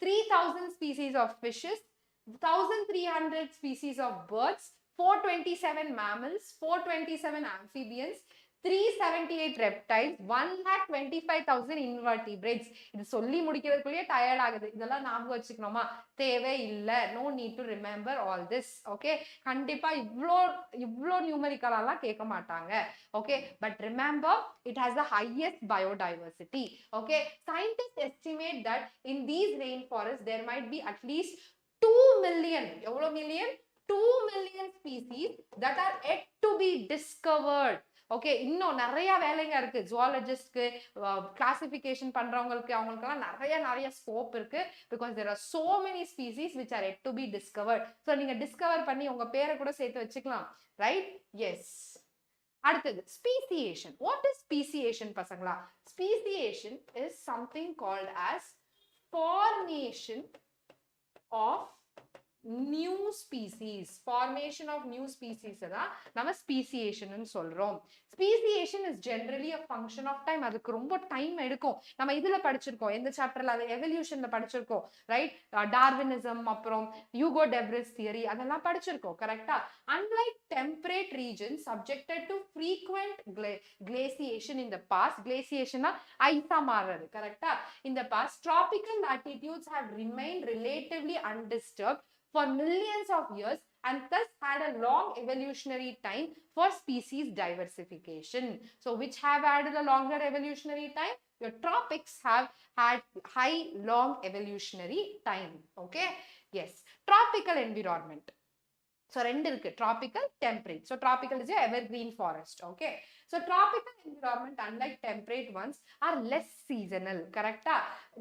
3,000 species of fishes, 1,300 species of birds, 427 mammals, 427 amphibians, 378 reptiles, 125,000 invertebrates. இது சொல்லி முடிக்கிறதுக்குள்ளே tired ஆகுது. இதெல்லாம் ஞாபகம் வச்சுக்கணுமா? தேவை இல்லை. No need to remember all this. Okay? கண்டிப்பா இவ்ளோ நியூமரிக்கலாலாம் கேட்க மாட்டாங்க. Okay? But remember, it has the highest biodiversity. Okay? Scientists estimate that in these rainforests there might be at least 2 million. எவ்வளோ million? 2 million species that are yet to be discovered. Okay, இன்னும் நிறைய வேலைங்க இருக்கு. ஜுவாலஜிஸ்ட்க்கு, classification பண்றவங்களுக்கு அவங்களுக்கெல்லாம் நிறைய scope இருக்கு. Because there are so many species which are yet to be discovered. So நீங்க டிஸ்கவர் பண்ணி உங்க பேரை கூட சேர்த்து வச்சுக்கலாம். ரைட்? எஸ். அடுத்தது ஸ்பீசியேஷன். வாட் இஸ் ஸ்பீசியேஷன் பசங்களா? Speciation is something called as formation of new species. Formation of new species தான் நம்ம speciation ன்னு சொல்றோம். Speciation is generally a function of time. அதுக்கு ரொம்ப டைம் எடுக்கும். நம்ம இதுல படிச்சிருக்கோம். எந்த சாப்டர்ல அது எவல்யூஷன்ல படிச்சிருக்கோம். ரைட்? டார்வினிசம் அப்புறம் யூகோடெப்ரிஸ் தியரி அதெல்லாம் படிச்சிருக்கோம். கரெக்ட்டா? Unlike temperate regions subjected to frequent glaciation in the past, glaciation ஐஸா மாறுறது. கரெக்ட்டா? In the past, tropical latitudes have remained relatively undisturbed for millions of years and thus had a long evolutionary time for species diversification. So which have had a longer evolutionary time? Your tropics have had high long evolutionary time. Okay? Yes. Tropical environment. So ரெண்டு இருக்கு, tropical, temperate. So tropical is a evergreen forest. Okay? So tropical environment, unlike temperate ones, are less seasonal. கரெக்டா?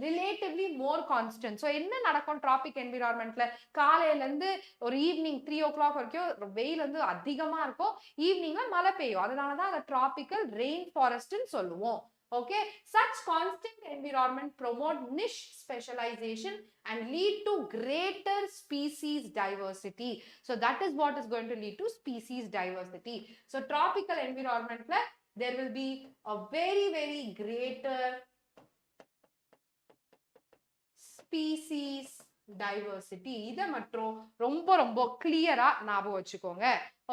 Relatively more constant. So என்ன நடக்கும் tropic environmentல? காலையில இருந்து ஒரு evening 3 o'clock வரைக்கும் வெயில் வந்து அதிகமா இருக்கும். ஈவினிங்ல மழை பெய்யும். அதனால தான் அதை tropical rain forest ன்னு சொல்லுவோம். Okay, such constant environment promote niche specialization and lead to greater species diversity. So that is what is going to lead to species diversity. So tropical environment there will be a very greater species diversity. இத மட்டும் ரொம்ப கிளியரா ஞாபகம் வச்சுக்கோங்க.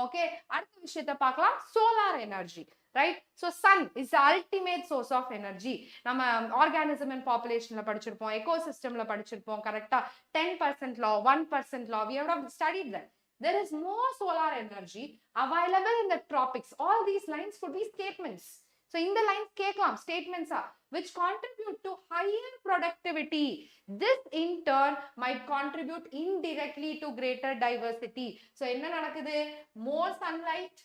Okay, அடுத்த விஷயத்தை பார்க்கலாம். Solar energy. Right? So sun is the ultimate source of energy. நம்ம organism and populationல படிச்சிருப்போம், ecosystemல படிச்சிருப்போம். கரெக்ட்டா? 10% law, 1% law, we have studied that. There is more solar energy available in the tropics. All these lines could be statements. So in the lines கேட்கலாம், statements are which contribute to higher productivity. This in turn might contribute indirectly to greater diversity. So என்ன நடக்குது? More sunlight.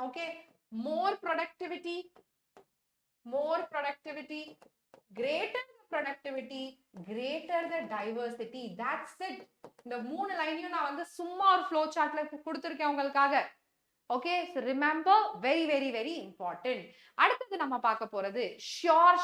Okay, more productivity, greater the productivity, greater the diversity. That's it. இந்த மூணு லைனையும் நான் வந்து சும்மா ஒரு flow chartல கொடுத்திருக்கேன் உங்களுக்காக. Okay, so remember, very important. அடுத்தது நம்ம பார்க்க போறது sure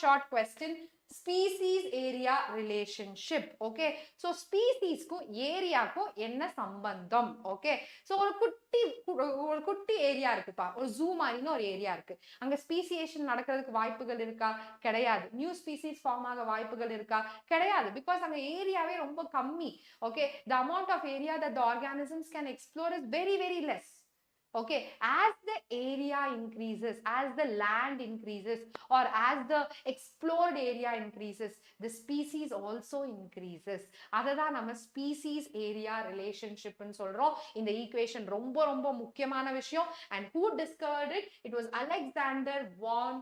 short question, species area relationship. Okay, so species க்கும் ஏரியாக்கும் என்ன சம்பந்தம்? Okay, so ஒரு குட்டி ஏரியா இருக்குப்பா, ஒரு ஜூ மாதிரின்னு ஒரு ஏரியா இருக்கு. அங்க ஸ்பீசியேஷன் நடக்கிறதுக்கு வாய்ப்புகள் இருக்கா? கிடையாது. நியூ ஸ்பீசிஸ் ஃபார்ம் ஆக வாய்ப்புகள் இருக்கா? கிடையாது. பிகாஸ் அங்க ஏரியாவே ரொம்ப கம்மி. Okay, the amount of area that the organisms can explore is very less. Okay, as the area increases, as the land increases, or as the explored area increases, the species also increases. அததான் நம்ம species area relationship ன்னு சொல்றோம். இந்த equation ரொம்ப ரொம்ப முக்கியமான விஷயம். And who discovered it? It was Alexander von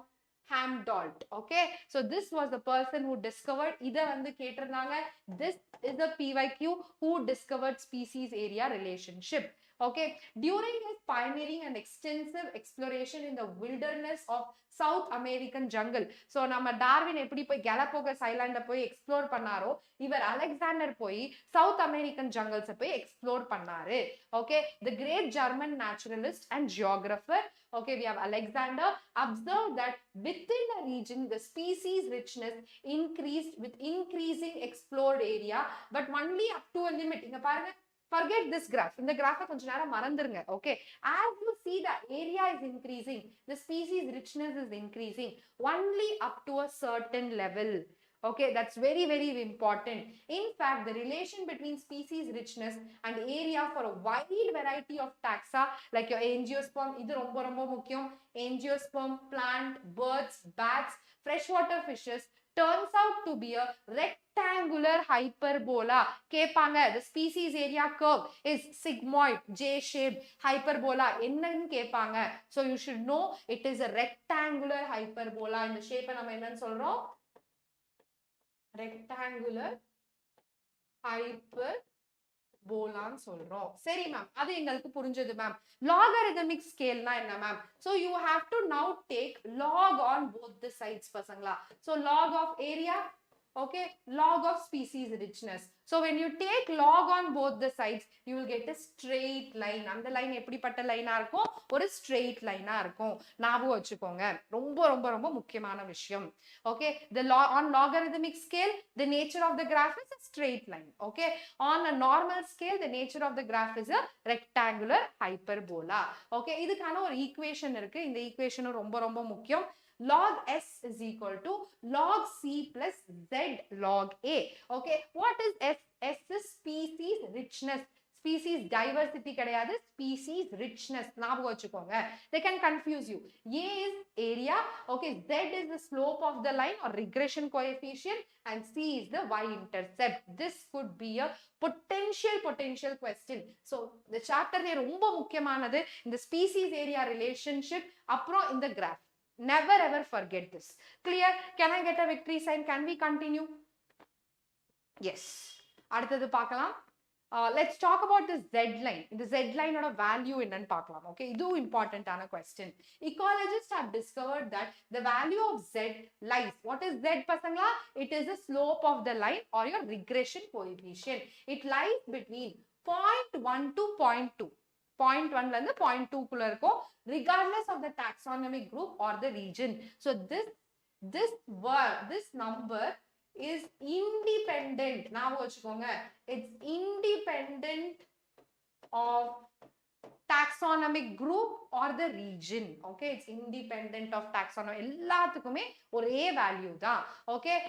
Humboldt. Okay, so this was the person who discovered. இத வந்து கேட்டிருந்தாங்க. This is the PYQ. Who discovered species area relationship? Okay, during his pioneering and extensive exploration in the wilderness of South American jungle. So நம்ம Darwin எப்படி போய் கேலபோகஸ் ஐலாண்ட போய் explore பண்ணாரோ, இவர் Alexander போய் சவுத் அமெரிக்கன் ஜங்கல்ஸ் போய் எக்ஸ்ப்ளோர் பண்ணாரு. Okay, the great German naturalist and geographer. Okay, we have Alexander observed that within a region the species richness increased with increasing explored area, but only up to a limit. இங்க பாருங்க, forget this graph. இந்த graph கொஞ்ச நேரம் மறந்துருங்க. Okay, as you see the area is increasing, the species richness is increasing only up to a certain level. Okay, that's very very important. In fact, the relation between species richness and area for a wide variety of taxa like your angiosperm, இது ரொம்ப ரொம்ப முக்கியம். Angiosperm, plant, birds, bats, freshwater fishes turns out to be a rectangular hyperbola. கேட்பாங்க, the species area curve is sigmoid, J-shaped hyperbola. என்னன்னு கேட்பாங்க. So you should know it is a rectangular hyperbola. இந்த ஷேப்பை நம்ம என்னன்னு சொல்றோம்? rectangular hyperbola சொல்றோம். சரி மேம், அது எங்களுக்கு புரிஞ்சது மேம். logarithmic scale னா என்ன ma'am? So you have to now take log on both the sides பசங்களா. So log of area, okay, log of species richness. So when you take log on both the sides, you will get a straight line. அந்த line எப்படிப்பட்ட லைனா இருக்கும்? ஒரு straight லைனா இருக்கும். ஞாபகம் வச்சுக்கோங்க, ரொம்ப ரொம்ப ரொம்ப முக்கியமான விஷயம். Okay, on logarithmic scale, the nature of the graph is a straight line. Okay, on a normal scale, the nature of the graph is a rectangular hyperbola. Okay, இதுக்கான ஒரு ஈக்குவேஷன் இருக்கு. இந்த ஈக்குவேஷனும் ரொம்ப ரொம்ப முக்கியம். Log S is equal to log C plus Z log A. Okay, what is S? S is species richness. Species diversity கிடையாது, species richness. ஞாபகம் வச்சுக்கோங்க. They can confuse you. A is area. Okay, Z is the slope of the line or regression coefficient, and C is the y-intercept. This could be a potential question. So the chapter ரொம்ப முக்கியமானது இந்த species area relationship அப்புறம் இந்த graph. Never ever forget this. Clear? Can I get a victory sign? Can we continue? Yes. அடுத்தது பார்க்கலாம். Let's talk about the Z line. இந்த Z line ஓட value என்னன்னு பார்க்கலாம். Okay, இதுவும் இம்பார்ட்டன்டான question. Ecologists have discovered that the value of Z lies. What is Z பசங்களா? It is the slope of the line or your regression coefficient. It lies between 0.1 to 0.2. 0.1 ல இருந்து 0.2 குள்ள இருக்கும், regardless of the taxonomic group or the region. So this number is independent. ஞாபகம் வச்சுக்கோங்க, it's independent of taxonomic group or the region. Okay, it's independent of taxonomy. எல்லாத்துக்குமே ஒரே value தான். Okay,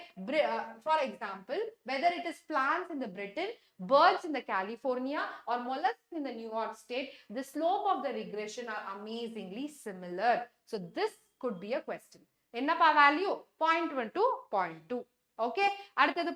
for example, whether it is plants in the Britain, birds in the California, or mollusks in the New York state, the slope of the regression are amazingly similar. So this could be a question. என்னப்பா value? 0.1 to 0.2. Okay, அடுத்தது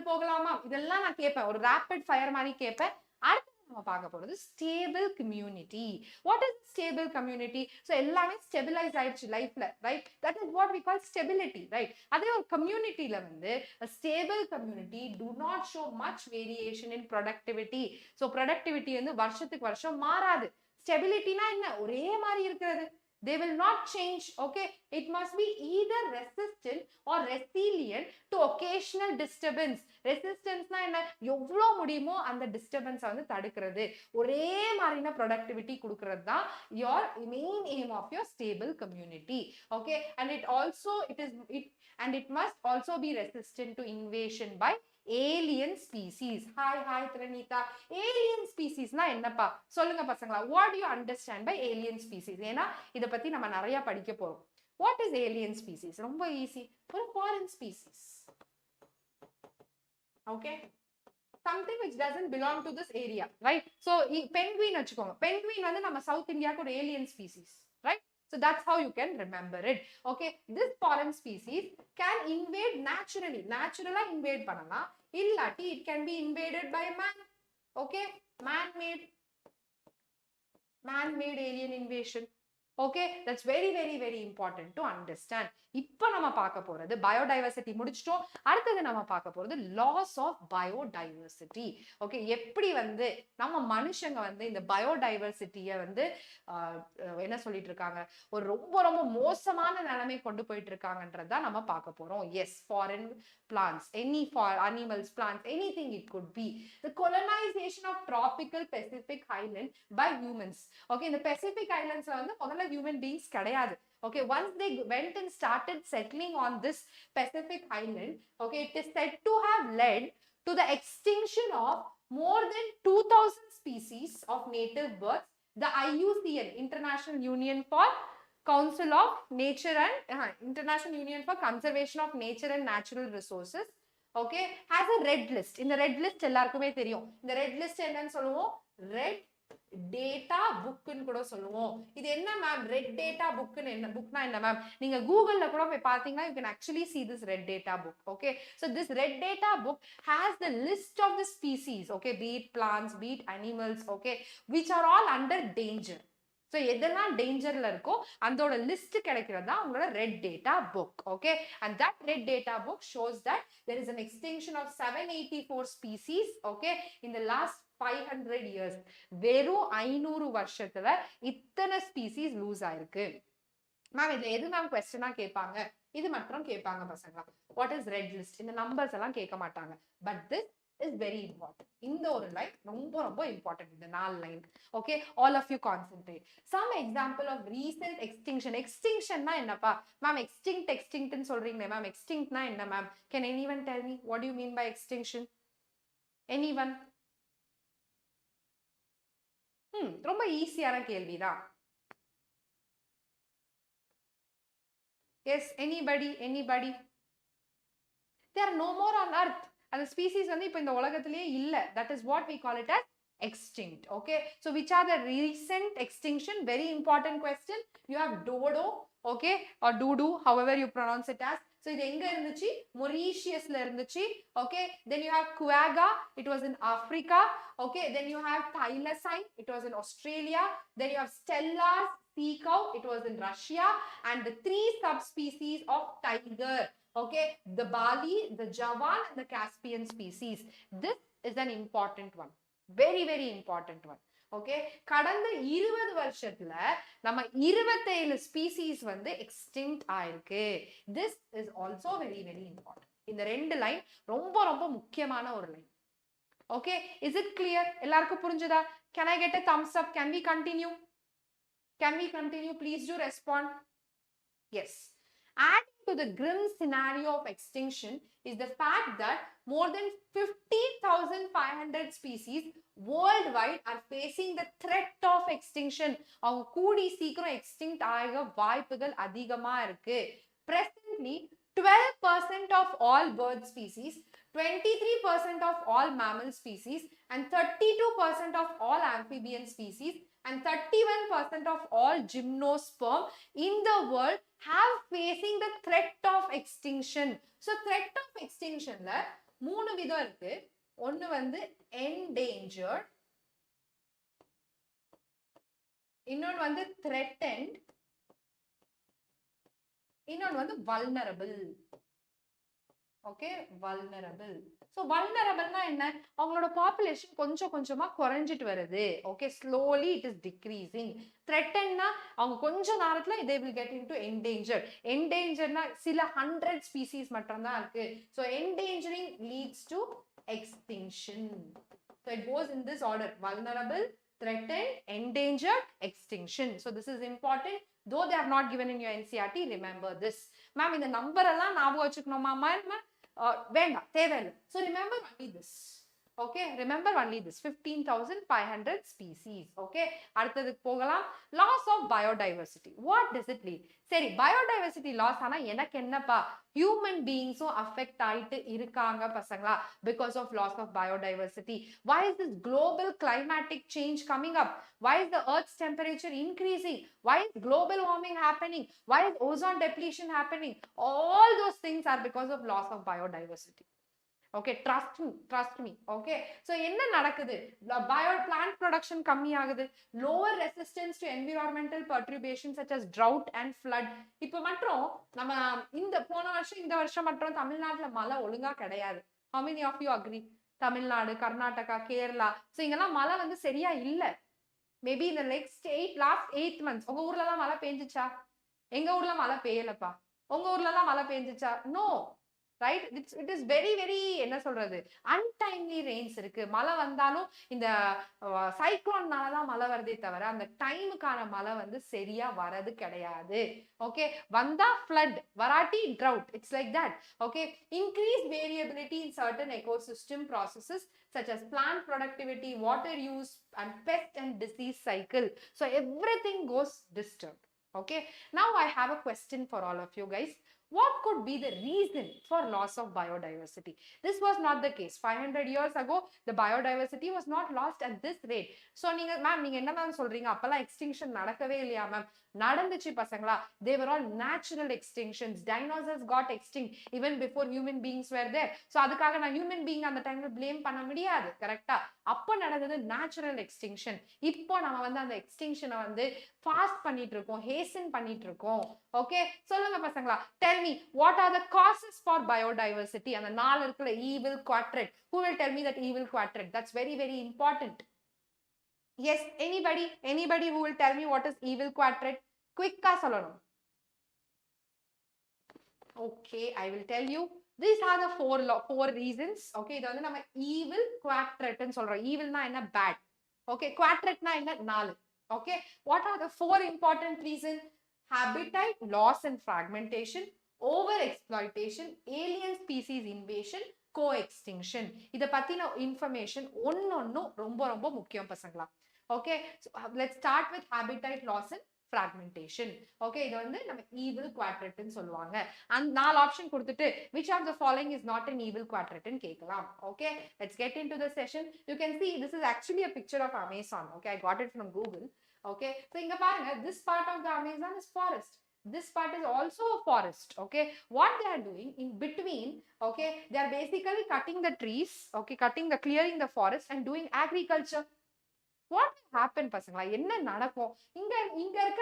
போகலாமா? இதெல்லாம் நான் கேட்பேன், ஒரு rapid fire மாதிரி கேட்பேன். அடுத்து நம்ம பார்க்க போறது stable community. What is stable community? So எல்லாமே stabilize ஆயிடுச்சு லைஃப்ல, right? That is what we call stability, right? அதே ஒரு கம்யூனிட்டில வந்து a stable community do not show much variation in productivity. So productivity வந்து வருஷத்துக்கு வருஷம் மாறாது. Stability னா என்ன? ஒரே மாதிரி இருக்கிறது. They will not change. Okay, it must be either resistant or resilient to occasional disturbance. Resistance na enna? எவ்வளோ முடியுமோ அந்த disturbance வந்து தடுக்கிறது. ஒரே மாதிரின productivity கொடுக்கிறது தான் your main aim of your stable community. Okay, and it must also be resistant to invasion by alien species. Hi Trinita. Alien species na என்னப்பா? சொல்லுங்க பசங்களா. What do you understand by alien species? ஏனா இத பத்தி நம்ம நிறைய படிக்க போறோம். What is alien species? ரொம்ப ஈஸி. ஒரு foreign species. Okay? something which doesn't belong to this area, right? So penguin வச்சுக்கோங்க, penguin வந்து நம்ம சவுத் இந்தியாக்கு ஒரு alien species, right? So that's how you can remember it. Okay, this foreign species can invade naturally. Naturally invade பண்ணலாம். இல்லாட்டி it can be invaded by man. Okay, man-made alien invasion. Okay, that's very, very, very important to understand. இப்போ நம்ம பார்க்க போறது biodiversity முடிச்சிட்டோம். அடுத்து நம்ம பார்க்க போறது loss of biodiversity. ஓகே, எப்படி வந்து நம்ம மனுஷங்க வந்து இந்த biodiversity-ய வந்து என்ன சொல்லிட்டு இருக்காங்க, ஒரு ரொம்ப ரொம்ப மோசமான நிலைமை கொண்டு போயிட்டு இருக்காங்கன்றத நம்ம பார்க்க போறோம். Yes, foreign plants, any animals, plants, anything it could be. The colonization of tropical Pacific island by humans. Okay, இந்த Pacific islands வந்து முதல்ல human beings கிடையாது. Okay, once they went and started settling on this Pacific island, okay, it is said to have led to the extinction of more than 2,000 species of native birds. The IUCN, International Union for Council of Nature and International Union for Conservation of Nature and Natural Resources, okay, has a red list. In the red list எல்லாருக்குமே தெரியும். இந்த red list என்னன்னு சொல்லுவோம்? Red data book ன்னு கூட சொல்லுவோம். இது என்ன மேம் ரெட் டேட்டா புக்னு என்ன புக்னா என்ன மேம்? நீங்க கூகுள்ல கூட போய் பாத்தீங்கன்னா you can actually see this red data book. Okay, so this red data book has the list of the species, okay, be it plants, be it animals, okay, which are all under danger. So எதெல்லாம் டேஞ்சர்ல இருக்கோ அதோட list கிடைக்கிறது தான் உங்களோட red data book. Okay, and that red data book shows that there is an extinction of 784 species, okay, in the last 500 years. வெறும் 500 வருஷத்துல இத்தனை species loose ஆயிருக்கு. மேம் இதுல எது மேம் क्वेश्चனா கேட்பாங்க? இது மட்டும் கேட்பாங்க பசங்களா. What is red list? இந்த நம்பர்ஸ் எல்லாம் கேட்க மாட்டாங்க. But this is very important. இந்த ஒரு லைன் ரொம்ப ரொம்ப இம்பார்ட்டன்ட். இந்த 4 line. Okay, all of you concentrate. Some example of recent extinction. Extinctionனா என்னப்பா மேம்? extinct ன்னு சொல்றீங்களே மேம், extinctனா என்ன ma'am? Can anyone tell me what do you mean by extinction? Anyone? ரொம்ப ஈஸியான கேள்விதான். Yes, anybody? They are no more on earth. அந்த species வந்து இப்போ இந்த உலகத்திலேயே இல்ல. That is what we call it as extinct. Okay, so which are the recent extinction? Very important question. You have dodo, okay, or dodo, however you pronounce it as. So இது எங்க இருந்துச்சு? மொரீஷியஸ்ல இருந்துச்சு. Okay, then you have quagga, it was in Africa. Okay, then you have thylacine, it was in Australia. Then you have stellar's sea cow, it was in Russia. And the 3 subspecies of tiger, okay, the Bali, the Javan, and the Caspian species. This is an important one, very, very important one. Okay, கடந்த 20 வருஷத்துல நம்ம 27 species வந்து extinct ஆயிருக்கு. This is also very, very important. இந்த 2 line ரொம்ப ரொம்ப முக்கியமான ஒரு line. Okay, is it clear? எல்லாருக்கும் புரிஞ்சதா? Can I get a thumbs up? Can we continue? Please do respond. Yes. Adding to the grim scenario of extinction is the fact that more than 50,500 species worldwide are facing the threat of extinction. அவங்க கூடி சீக்கிரம் extinct ஆக வாய்ப்புகள் அதிகமா இருக்கு. Presently, 12% of all bird species, 23% of all mammal species, and 32% of all amphibian species, and 31% of all gymnosperm in the world have facing the threat of extinction. So threat of extinction la 3 விதம் இருக்கு. ஒன்னு வந்து endangered, இன்னொன்னு வந்து threatened, இன்னொன்னு வந்து vulnerable. Okay, vulnerable. So vulnerable na enna? அவங்களோட population கொஞ்சம் கொஞ்சமா குறைஞ்சிட்டு வருது. Okay, slowly it is decreasing. Threatened na அவங்க கொஞ்ச நேரத்துல they will get into endangered. Endangered na சில 100 species மட்டும் தான் இருக்கு. So endangering leads to extinction. So it goes in this order: vulnerable, threatened, endangered, extinction. So this is important. Though they are not given in your NCERT, remember this. Ma'am, இந்த number எல்லாம் ஞாபகம் வச்சுக்கணுமா? வேண்டாம், தேவையில்லை. So remember only this. Okay, remember only this 15,500 species. Okay, அடுத்ததுக்கு போகலாம். Loss of biodiversity. What does it mean? சரி, biodiversity loss ஆனா எனக்கு என்னப்பா? Human beings affect ஆயிட்டு இருக்காங்க பசங்களா because of loss of biodiversity. Why is this global climatic change coming up? Why is the earth's temperature increasing? Why is global warming happening? Why is ozone depletion happening? All those things are because of loss of biodiversity. Okay, trust me. Okay, so என்ன நடக்குது? Plant production கம்மி ஆகுது, lower resistance to environmental perturbations such as drought and flood. இப்போ மட்டும் நம்ம இந்த போன வருஷம் இந்த வருஷம் மட்டும் தமிழ்நாட்டுல மழை ஒழுங்கா கிடையாது. How many of you agree? Tamil Nadu, Karnataka, Kerala, so இங்கெல்லாம் மழை வந்து சரியா இல்ல. Maybe in the next last 8 months உங்க ஊர்ல எல்லாம் மழை பெஞ்சிச்சா? எங்க ஊர்ல மழை பெய்யலப்பா. உங்க ஊர்ல எல்லாம் மழை பெஞ்சிச்சா? No. Right, it is very என்ன சொல்றது, untimely rains இருக்கு. மழை வந்தாலும் இந்த சைக்ளோன்னால தான் மழை வருதே தவிர அந்த டைமுக்கான மழை வந்து சரியா வரது கிடையாது. ஓகே, வந்தா flood, வராட்டி drought. It's like that. Okay, increased variability in certain ecosystem processes such as plant productivity, water use and pest and disease cycle. So everything goes disturbed. Okay, now I have a question for all of you guys. What could be the reason for loss of biodiversity? This was not the case. 500 years ago, the biodiversity was not lost at this rate. So, ma'am, நீங்க என்ன ma'am சொல்றீங்க? அப்பெல்லாம் extinction நடக்கவே இல்லையா ma'am? நடந்துச்சு பசங்களா. They were all natural extinctions. Dinosaurs got extinct even before human beings were there. So, அதுக்காக நான் human being அந்த டைம்ல blame பண்ண முடியாது. கரெக்டா? அப்போ நடந்தது natural extinction. இப்போ நம்ம வந்து அந்த extinction வந்து fast பண்ணிட்டு இருக்கோம், hasten பண்ணிட்டு இருக்கோம். Okay, சொல்லுங்க பசங்களா. Tell me, what are the causes for biodiversity? And the நாலு இருக்குல evil quadrant. Who will tell me that evil quadrant? That's very important. Yes, anybody who will tell me what is evil quadrant? Quick-ஆ சொல்லணும். Okay, I will tell you. These are the four reasons. Okay, இது வந்து நம்ம evil quadrant ன்னு சொல்றோம். Evil னா என்ன? Bad. Okay, quadrant னா என்ன? நாலு. Okay, what are the four important reasons? Habitat loss and fragmentation, over-exploitation, alien species invasion, co-extinction. இத பத்தின information ஒன்னொன்னும் ரொம்ப முக்கியம் பசங்களா. Okay, so let's start with habitat loss and fragmentation. Okay, இது வந்து நம்ம evil quadrant ன்னு சொல்லுவாங்க. and நாலு ஆப்ஷன் கொடுத்துட்டு which of the following is not an evil quadrant ன்னு கேட்கலாம். Okay, let's get into the session. You can see this is actually a picture of Amazon. Okay, I got it from Google. Okay, so inga parunga, this part of the Amazon is forest. This part is also a forest. Okay, what they are doing in between, okay, they are basically cutting the trees, okay, clearing the forest and doing agriculture. What will happen பசங்களா? என்ன நடக்கும்? இங்க இருக்க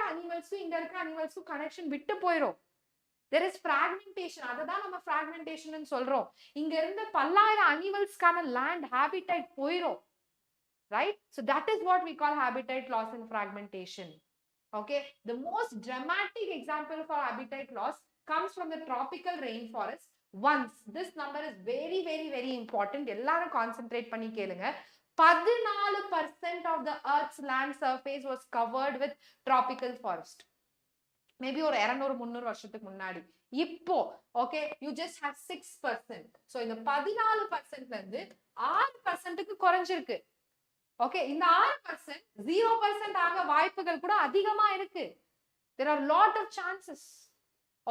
அனிமல்ஸும் connection விட்டு போயிடும். There is fragmentation. அததான் நம்ம fragmentation ன்னு சொல்றோம். இங்க இருந்த பல்லாயிரம் அனிமல்ஸ்க்கான land habitat போயிடும். Right? So that is what we call habitat loss and fragmentation. Okay, the most dramatic example for habitat loss comes from the tropical rainforest. Once, this number is very important. எல்லாரும் concentrate பண்ணி கேளுங்க. 14% of the earth's land surface was covered with tropical forest. Maybe ஒரு 200-300 வருஷத்துக்கு முன்னாடி. இப்போ, okay, you just have 6%. So இந்த 14% இருந்து 6%க்கு குறைஞ்சிருக்கு. Okay, இந்த 6% 0% ஆக வாய்ப்புகள் கூட அதிகமா இருக்கு. There are lot of chances.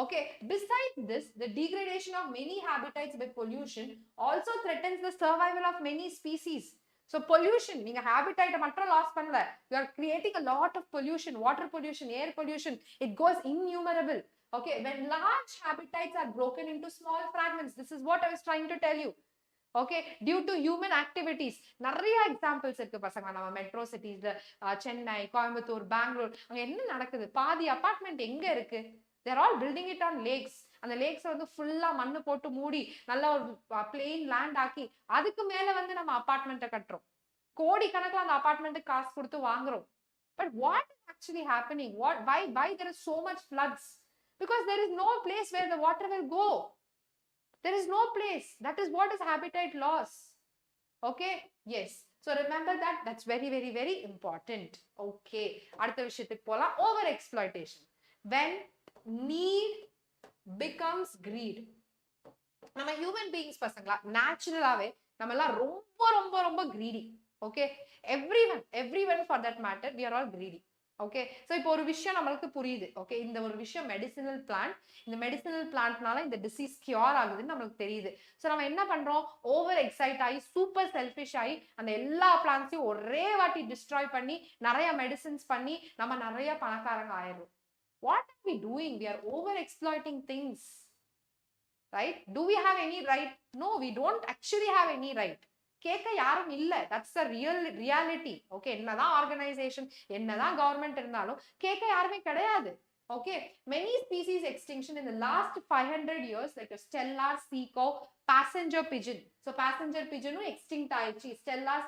Okay, besides this, the degradation of many habitats by pollution also threatens the survival of many species. So pollution, நீங்க habitat மட்டும் loss பண்ணல. You are creating a lot of pollution, water pollution, air pollution. It goes innumerable. Okay, when large habitats are broken into small fragments, this is what I was trying to tell you. Okay, due to human activities, நிறைய examples இருக்கு பசங்க. நம்ம metro சிட்டிஸ்ல Chennai, Coimbatore, Bangalore, அங்க என்ன நடக்குது? பாதி apartment எங்க இருக்கு? they are all building it on lakes. அந்த லேக்ஸ் வந்து ஃபுல்லா மண்ணு போட்டு மூடி நல்ல ஒரு பிளெயின் லேண்ட் ஆக்கி அதுக்கு மேல வந்து நம்ம அபார்ட்மெண்ட்டை கட்டுறோம். கோடி கணக்குல அந்த அபார்ட்மெண்ட்டுக்கு காசு கொடுத்து வாங்குறோம். But what is actually happening? Why there is so much floods? Because there is no place where the water will go. There is no place. That is what is habitat loss. Okay, yes, so remember that. That's very important. Okay, அடுத்த விஷயத்துக்கு போலாம். Over exploitation, when need becomes greed. நம்ம human beings பசங்களா நேச்சுரலாவே நம்ம எல்லாம் ரொம்ப ரொம்ப ரொம்ப greedy. Okay, everyone for that matter, we are all greedy. Okay, so இப்போ ஒரு விஷயம் நம்மளுக்கு புரியுது. ஓகே, இந்த ஒரு விஷயம் மெடிசினல் பிளான்ட், இந்த மெடிசினல் பிளான்ட்னால இந்த டிசீஸ் கியூர் ஆகுதுன்னு நம்மளுக்கு தெரியுது. ஸோ நம்ம என்ன பண்றோம், ஓவர் எக்ஸைட் ஆகி சூப்பர் செல்ஃபிஷ் ஆகி அந்த எல்லா பிளான்ட்ஸையும் ஒரே வாட்டி டிஸ்ட்ராய் பண்ணி நிறைய மெடிசின்ஸ் பண்ணி நம்ம நிறைய பணக்காரங்க ஆயிடும். What are we doing? We are over exploiting things, right? Do we have any right? No, we don't actually have any right. கேட்க யாரும் இல்ல. That's the reality. ஓகே, என்னதான் ஆர்கனைசேஷன், என்னதான் கவர்மெண்ட் இருந்தாலும் கேட்க யாருமே கிடையாது. Okay, many species extinction in the last 500 years, like a stellar sea cow, passenger pigeon. So passenger pigeon extinct ஆயிடுச்சு, stellar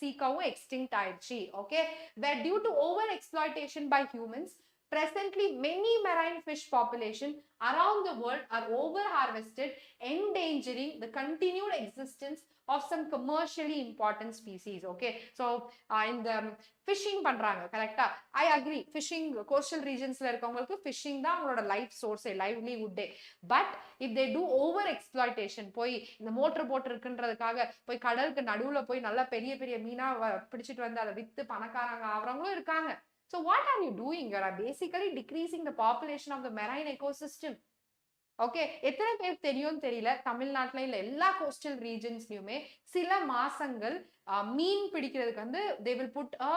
sea cow extinct ஆயிடுச்சு. Okay, were due to over exploitation by humans. Presently, many marine fish population around the world are over harvested, endangering the continued existence of some commercially important species. Okay, so in the fishing பண்றாங்க, கரெக்ட்டா? I agree, fishing coastal regionsல இருக்கவங்களுக்கு fishing தான் அவங்களோட life source, livelihood. But if they do over exploitation, போய் இந்த motor boat இருக்குன்றதுக்காக போய் கடலுக்கு நடுவுல போய் நல்லா பெரிய பெரிய மீனா பிடிச்சிட்டு வந்து அதை வித்து பணக்காரங்க ஆவறவங்களும் இருக்காங்க. So what are you doing? You are basically decreasing the population of the marine ecosystem. Okay, எத்தனை பேர் தெரியும் தெரியல, தமிழ்நாட்டுல இல்ல எல்லா கோஸ்டல் ரீஜன்ஸ்லயுமே சில மாசங்கள் மீன் பிடிக்கிறதுக்கு வந்து they will put a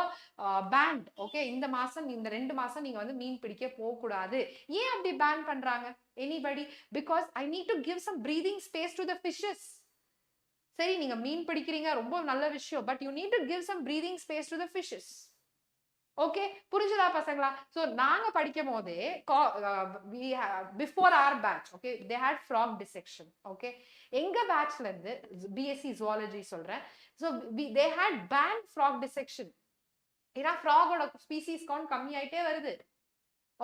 band. Okay, இந்த மாசம், இந்த 2 மாசம் நீங்க வந்து மீன் பிடிக்க போக கூடாது. ஏன் அப்படி பேன் பண்றாங்க? Anybody? Because I need to give some breathing space to the fishes. சரி, நீங்க மீன் பிடிக்கிறீங்க, ரொம்ப நல்ல விஷயம், but you need to give some breathing space to the fishes. Okay, புரிஞ்சுதா பசங்களா? சோ நாங்க படிக்கும் போதே before our batch, okay, they had frog dissection. Okay, எங்க பேட்ச்ல இருந்து BSc zoology சொல்றேன். So they had banned frog dissection. ஏன்னா ஃப்ராகோட ஸ்பீசிஸ் கவுண்ட் கம்மி ஆயிட்டே வருது.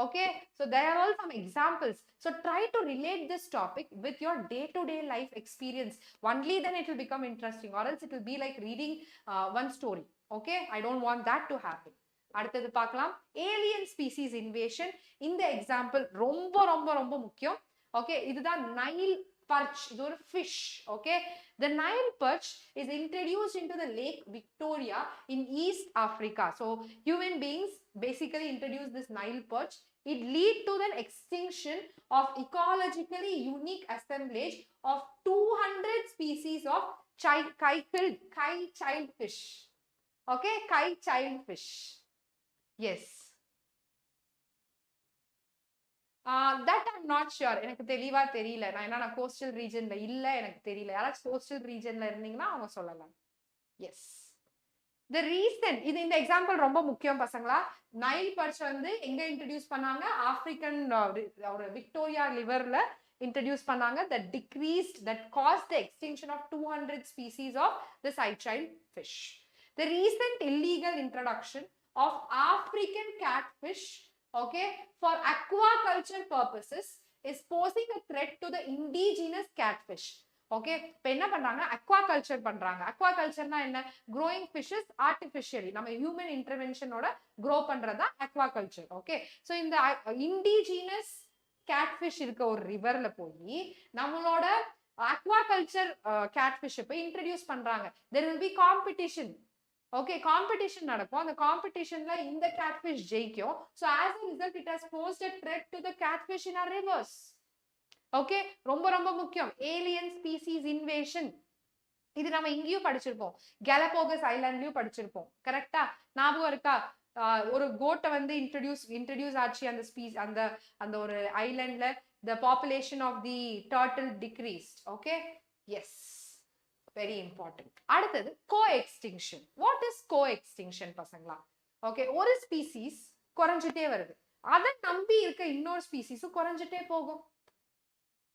Okay, so there are all some examples. So try to relate this topic with your day-to-day life experience. Only then it will become interesting, or else it will be like reading one story. Okay, I don't want that to happen. அடுத்தது பார்க்கலாம், alien species invasion. இந்த example ரொம்ப ரொம்ப ரொம்ப முக்கியம். Okay, இதுதான் Nile perch. இது ஒரு fish. Okay, the Nile perch is introduced into the Lake Victoria in East Africa. So human beings basically introduced this Nile perch. It lead to the extinction of ecologically unique assemblage of 200 species of 𝐾𝐨𝐮𝐵 fish. Okay, 𝐾𝐨𝐮𝐵 fish. Yes. That I'm not sure. எனக்கு தெளிவா தெரியல. நான் coastal ரீஜன்ல இல்ல, எனக்கு தெரியல. யாராச்சும் coastal ரீஜன்ல இருந்தீங்கன்னா அவங்க சொல்லலாம். எஸ், the reason, இது இந்த எக்ஸாம்பிள் ரொம்ப முக்கியம் பசங்களா. நைல் பர்ச் வந்து எங்க இன்ட்ரோடியூஸ் பண்ணாங்க? ஆப்பிரிக்கன் ஒரு விக்டோரியா ரிவர்ல introduce பண்ணாங்க. that decreased, that caused the extinction of 200 species of the 𝐾𝐨𝐮𝐵 fish. The recent illegal introduction of African catfish, okay, for aquaculture purposes is posing a threat to the indigenous catfish. Okay, இப்போ என்ன பண்றாங்க? aquaculture பண்றாங்க. aquacultureனா என்ன? growing fishes artificially, நம்ம human interventionோட grow பண்றதா aquaculture. Okay, so இந்த indigenous catfish இருக்க ஒரு ரிவர்ல போய் நம்மளோட aquaculture catfish போய் introduce பண்றாங்க. there will be competition. Okay, competition நடக்கும். அந்த competitionல இந்த catfish ஜெயிக்கும். So as a result, it has posed a threat to the catfish in our rivers. Okay, ரொம்ப ரொம்ப முக்கியம். alien species invasion. இது நம்ம இங்கேயும் படிச்சிருப்போம், கேலபோகஸ் ஐலாண்ட்லயும் படிச்சிருப்போம். கரெக்டா? ஞாபகம் இருக்கா? ஒரு கோட்டை வந்து இன்ட்ரோடியூஸ் ஆச்சு அந்த ஸ்பீஸ், அந்த ஒரு ஐலாண்ட்ல. the population of the turtle decreased. Okay, yes, very important. அடுத்தது co-extinction. what is co-extinction பசங்களா? ஓகே, ஒரு ஸ்பீசிஸ் குறைஞ்சிட்டே வருது, அதை நம்பி இருக்க இன்னொரு ஸ்பீசிஸும் குறைஞ்சிட்டே போகும்.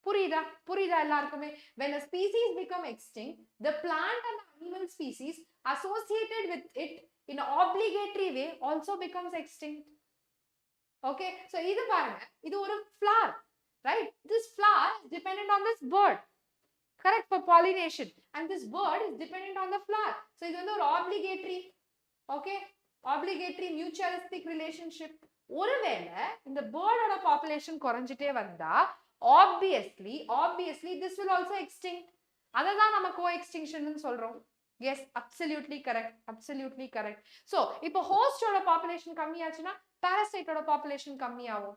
புரியுதா எல்லாருக்குமே? when a species become extinct, the plant and animal species associated with it in an obligatory way also becomes extinct. Okay, so இது பாருங்க, இது ஒரு flower, right? this flower is dependent on this bird, correct, for pollination, and this bird is dependent on the flower. So இது வந்து ஒரு obligatory, okay, obligatory mutualistic relationship. ஒருவேளை இந்த பேர்டோட population குறைஞ்சிட்டே வந்தா obviously this will also extinct. அதை தான் நம்ம co-extinction சொல்றோம். Yes, absolutely correct. Absolutely correct. So, இப்போ ஹோஸ்டோட பாப்புலேஷன் கம்மியாச்சுன்னா பாராசைட்டோட பாப்புலேஷன் கம்மியாகும்.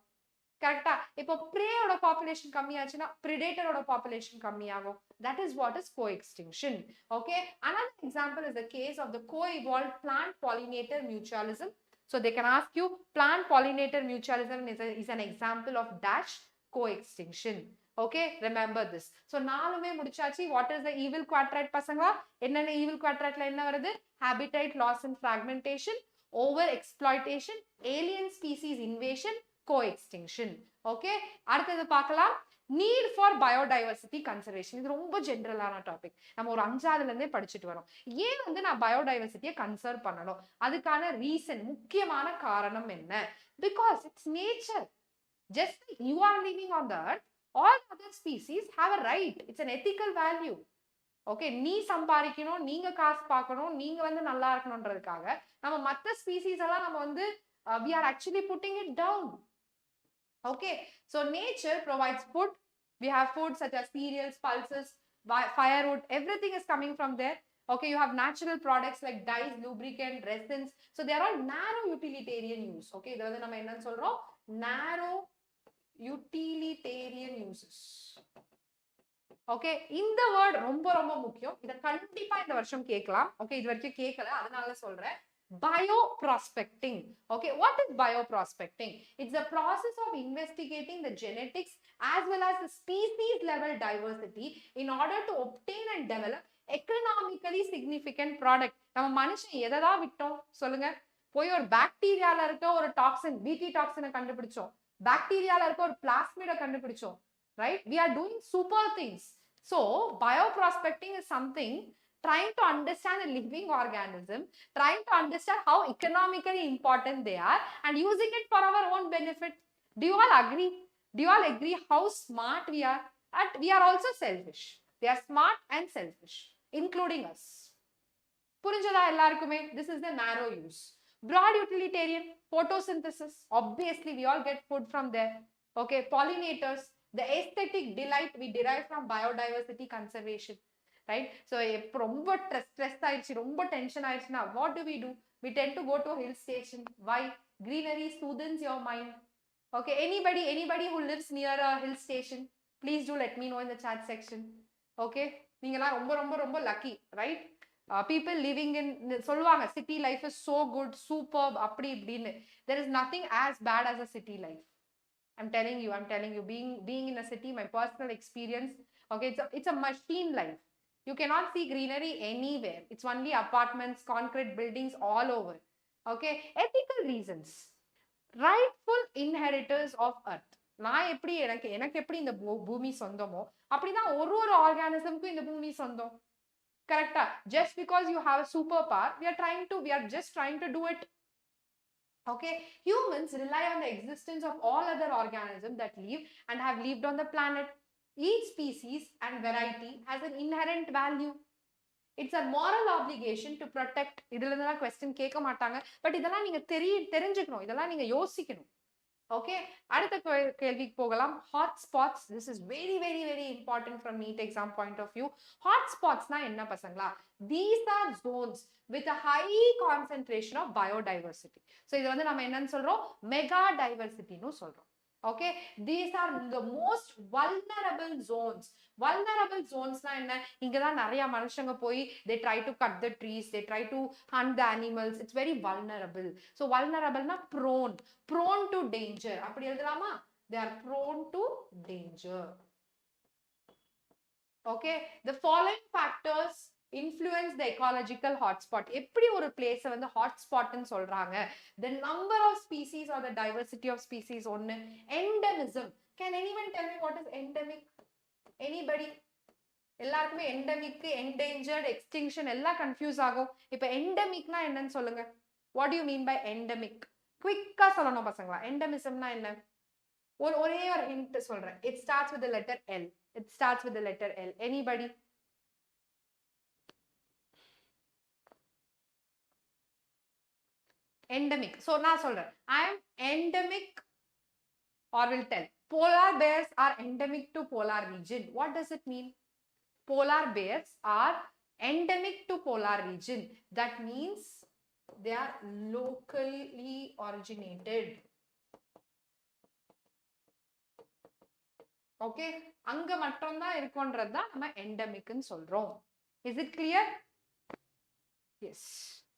கரெக்டா? இப்போ பிரேயோட பாப்புலேஷன் கம்மியாச்சுன்னா predatorோட பாப்புலேஷன் கம்மியாகும். That is what is co-extinction. Okay? Another example is the case of the co-evolved plant-pollinator mutualism. So, they can ask you plant-pollinator mutualism is an example of dash co-extinction. Okay, remember this. So, நாலுமே முடிச்சாச்சு. What is the evil quadrat பசங்களா? என்னென்ன evil quadratல என்ன வருது? Habitat loss and fragmentation, over exploitation, alien species invasion, co-extinction. Okay, அடுத்தது பார்க்கலாம். Need for biodiversity conservation. இது ரொம்ப ஜெனரலான டாபிக். நம்ம ஒரு 5ஆவதுல இருந்தே படிச்சுட்டு வரோம். ஏன் வந்து நான் பயோடைவர்சிட்டியை கன்சர்வ் பண்ணணும்? அதுக்கான ரீசன், முக்கியமான காரணம் என்ன? Because it's nature. Just like you are living on the earth, all other species have a right. It's an ethical value. Okay, நீ சம்பாதிக்கணும், நீங்க காசு பார்க்கணும், நீங்க வந்து நல்லா இருக்கணும்ன்றதுக்காக நம்ம மற்ற ஸ்பீசிஸ் எல்லாம் நம்ம வந்து we are actually putting it down. Okay, so nature provides food. We have food such as cereals, pulses, firewood, everything is coming from there. Okay, you have natural products like dyes, lubricant, resins. So they are all narrow utilitarian use. Okay, இது வந்து நம்ம என்னன்னு சொல்றோம்? Narrow utilitarian uses. Okay, இந்த word ரொம்ப ரொம்ப முக்கியம். இத கண்டிப்பா இந்த வருஷம் கேட்கலாம். Okay, இது வரைக்கும் கேட்கல, அதனால சொல்றேன். Bioprospecting. Okay, what is bioprospecting? It's the process of investigating the genetics as well as the species level diversity in order to obtain and develop economically significant product. நம்ம மனுஷன் எதா விட்டோம் சொல்லுங்க? போய் ஒரு பாக்டீரியால இருக்க ஒரு டாக்ஸின், பிடி டாக்ஸினை கண்டுபிடிச்சோம். பாக்டீரியால இருக்க ஒரு பிளாஸ்மிட கண்டுபிடிச்சோம். Right? We are doing super things. So, bioprospecting is something trying to understand a living organism, trying to understand how economically important they are and using it for our own benefit. Do you all agree? Do you all agree how smart we are? And we are also selfish. They are smart and selfish, including us. புரிஞ்சதா எல்லாருக்குமே? This is the narrow use. Broad utilitarian, photosynthesis. Obviously, we all get food from there. Okay, pollinators. The aesthetic delight we derive from biodiversity conservation. Right? So, ரொம்ப stress ஆயிடுச்சு, ரொம்ப tension ஆயிடுச்சுனா, what do? We tend to go to a hill station. Why? Greenery soothes your mind. Okay, anybody who lives near a hill station, please do let me know in the chat section. Okay, நீங்கலாம் ரொம்ப ரொம்ப ரொம்ப lucky, right? People living in சொல்லுவாங்க city life is so good, superb, அப்படி இப்படின்னு. There is nothing as bad as a city life. I'm telling you, being in a city, my personal experience, okay, it's a machine life. You cannot see greenery anywhere. It's only apartments, concrete buildings all over. Okay, ethical reasons. Rightful inheritors of earth. நான் எப்படி எனக்கு எப்படி இந்த பூமி சொந்தமோ அப்படிதான் ஒரு ஆர்கானிசம்க்கும் இந்த பூமி சொந்தம். கரெக்டா? Just because you have a superpower, we are just trying to do it. Okay, humans rely on the existence of all other organisms that live and have lived on the planet. Each species and variety has an inherent value. It's a moral obligation to protect. இதுல இருந்து question கேட்க மாட்டாங்க, but இதெல்லாம் நீங்க தெரிஞ்சுக்கணும், இதெல்லாம் நீங்க யோசிக்கணும். Okay, அடுத்த கேள்விக்கு போகலாம். Hotspots. This is very very very important from NEET exam point of view. Hotspots na enna pasangla? These are zones with a high concentration of biodiversity. So idu vandu nama enna solrom? Mega diversity nu solrom. Okay, these are the most vulnerable zones. Vulnerable zones na enna? Inga da nariya manusanga poi they try to cut the trees, they try to hunt the animals. It's very vulnerable. So vulnerable na prone to danger. Appadi eludalama? They are prone to danger. Okay, the following factors influence the ecological hotspot. எப்படி ஒரு place வந்து hotspot ன்னு சொல்றாங்க? The number of species or the diversity of species ஒன்னு. Endemism. Can anyone tell me what is endemic? Anybody? எல்லாருக்குமே endemic, endangered, extinction எல்லாம் confuse ஆகும். இப்போ endemicனா என்னன்னு சொல்லுங்க? What do you mean by endemic? Quick-ஆ சொல்லணும் பசங்களா. Endemismனா என்ன? ஒரே ஒரு hint சொல்றேன். It starts with the letter L. It starts with the letter L. Anybody? Endemic. So, நான் சொல்றேன். I am endemic or will tell. Polar bears are endemic to polar region. What does it mean? polar bears are endemic to polar region. That means they are locally originated. Okay, அங்க மட்டும் தான் இருக்கும்ன்றது தான் நம்ம endemic ன்னு சொல்றோம். Is it clear? Yes.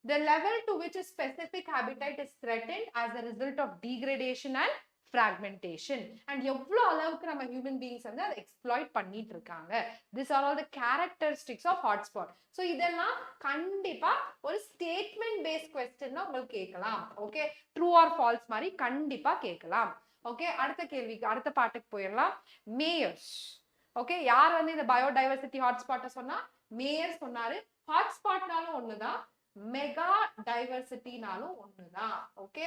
The level to which a specific habitat is threatened as a result of degradation and fragmentation. And எவ்வளவு அளவுக்கு நம்ம human beings வந்து அதை exploit பண்ணிட்டு இருக்காங்க. These are all the characteristics of hotspot. So இதெல்லாம் கண்டிப்பா ஒரு statement based question உங்களுக்கு கேட்கலாம். Okay, true or false மாதிரி கண்டிப்பா கேட்கலாம். Okay, அடுத்த கேள்விக்கு அடுத்த பாட்டுக்கு போயிடலாம். மேயர்ஸ். Okay, யார் வந்து இந்த பயோடைவர்சிட்டி ஹாட்ஸ்பாட்டை சொன்னா? மேயர் சொன்னாரு. ஹாட்ஸ்பாட்னாலும் ஒண்ணுதான், மெகா டைவர்சிட்டினாலும் ஒண்ணுதான். ஓகே,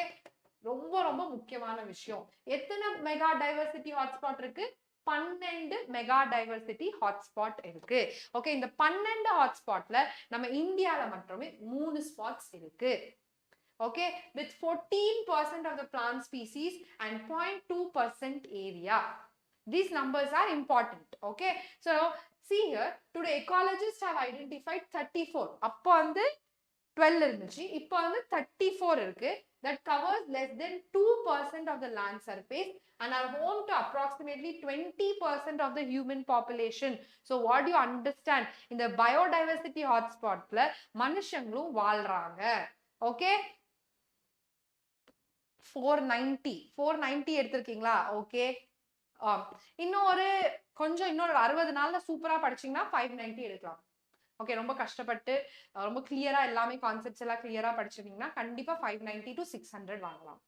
ரொம்ப ரொம்ப முக்கியமான விஷயம். எத்தனை மெகா டைவர்சிட்டி ஹாட்ஸ்பாட் இருக்கு? 12 மெகா டைவர்சிட்டி ஹாட்ஸ்பாட் இருக்கு. ஓகே, இந்த 12 ஹாட்ஸ்பாட்ல நம்ம இந்தியால மட்டுமே 3 ஸ்பாட்ஸ் இருக்கு. Okay, with 14% of the plant species and 0.2% area. These numbers are important. Okay, so see here, today ecologists have identified 34. அப்போ வந்து 12 இருந்துச்சு, இப்போ வந்து 34 இருக்கு. That covers less than 2% of the land surface and are home to approximately 20% of the human population. So what do you understand? In the biodiversity hotspotல மனுஷங்களும் வாழ்றாங்க. Okay, 490 எடுத்திருக்கீங்களா? Okay, இன்னொரு 60 நாள்ல சூப்பரா படிச்சீங்கன்னா 590 எடுக்கலாம். ஓகே, ரொம்ப கஷ்டப்பட்டு ரொம்ப கிளியரா எல்லாமே கான்செப்ட்ஸ் எல்லாம் கிளியரா படிச்சிருந்தீங்கன்னா கண்டிப்பா 590 to 600 வாங்கலாம்.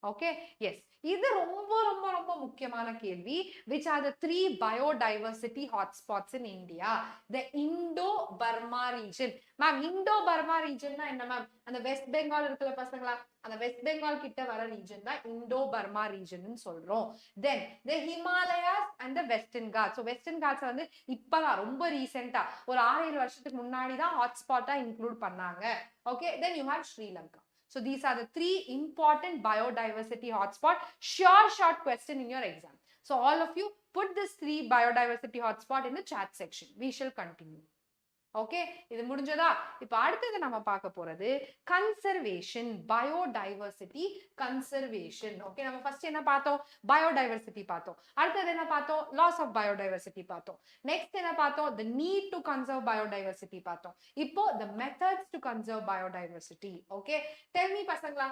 Okay, yes, இது ரொம்ப ரொம்ப ரொம்ப முக்கியமான கேள்வி. Which are the 3 biodiversity hotspots in India? The Indo-Burma region. Ma'am, Indo-Burma region na enna ma'am? அந்த வெஸ்ட் பெங்கால் இருக்குல்ல பசங்களா, அந்த வெஸ்ட் பெங்கால் கிட்ட வர ரீஜன் தான் இண்டோ-பர்மா ரீஜன் சொல்றோம். Then the Himalayas and the Western Ghats. So Western Ghats வந்து இப்பதான் ரொம்ப ரீசெண்டா ஒரு 6-7 வருஷத்துக்கு முன்னாடி தான் ஹாட்ஸ்பாட்டா இன்க்ளூட் பண்ணாங்க. Okay, then you have Sri Lanka. So these are the 3 important biodiversity hotspot. Sure, short question in your exam. So all of you put this 3 biodiversity hotspot in the chat section. We shall continue. Okay, இது முடிஞ்சதா? இப்போ அடுத்தது நம்ம பார்க்க போறது conservation, biodiversity conservation. Okay, நம்ம first என்ன பார்த்தோம்? பயோடைவர்சிட்டி பார்த்தோம். அடுத்தது என்ன பார்த்தோம்? லாஸ் ஆஃப் பயோடைவர்சிட்டி பார்த்தோம். நெக்ஸ்ட் என்ன பார்த்தோம்? the need to conserve biodiversity பார்த்தோம். இப்போ the methods to conserve biodiversity. Okay, tell me பசங்களா,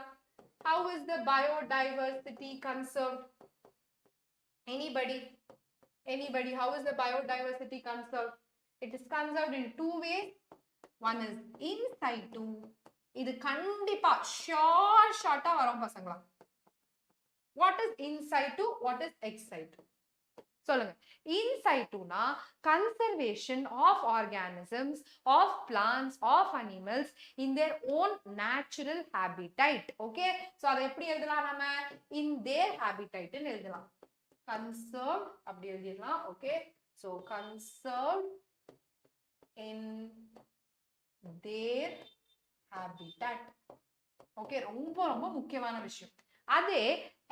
how is the biodiversity conserved? Anybody, how is the biodiversity conserved? It is conserved in 2 ways. One is in situ. இது கண்டிப்பா ஷார்ட்டா வரும் பசங்களா. What is in situ? What is ex-situ? சொல்லுங்க. In situ na conservation of organisms, of plants, of animals in their own natural habitat. Okay, so அதை எப்படி எழுதலாம் நம்ம? In their habitat ன்னு எழுதலாம். Conserved அப்படி எழுதிடலாம். Okay, so conserved in their habitat. Okay, ரொம்ப ரொம்ப முக்கியமான விஷயம். அதே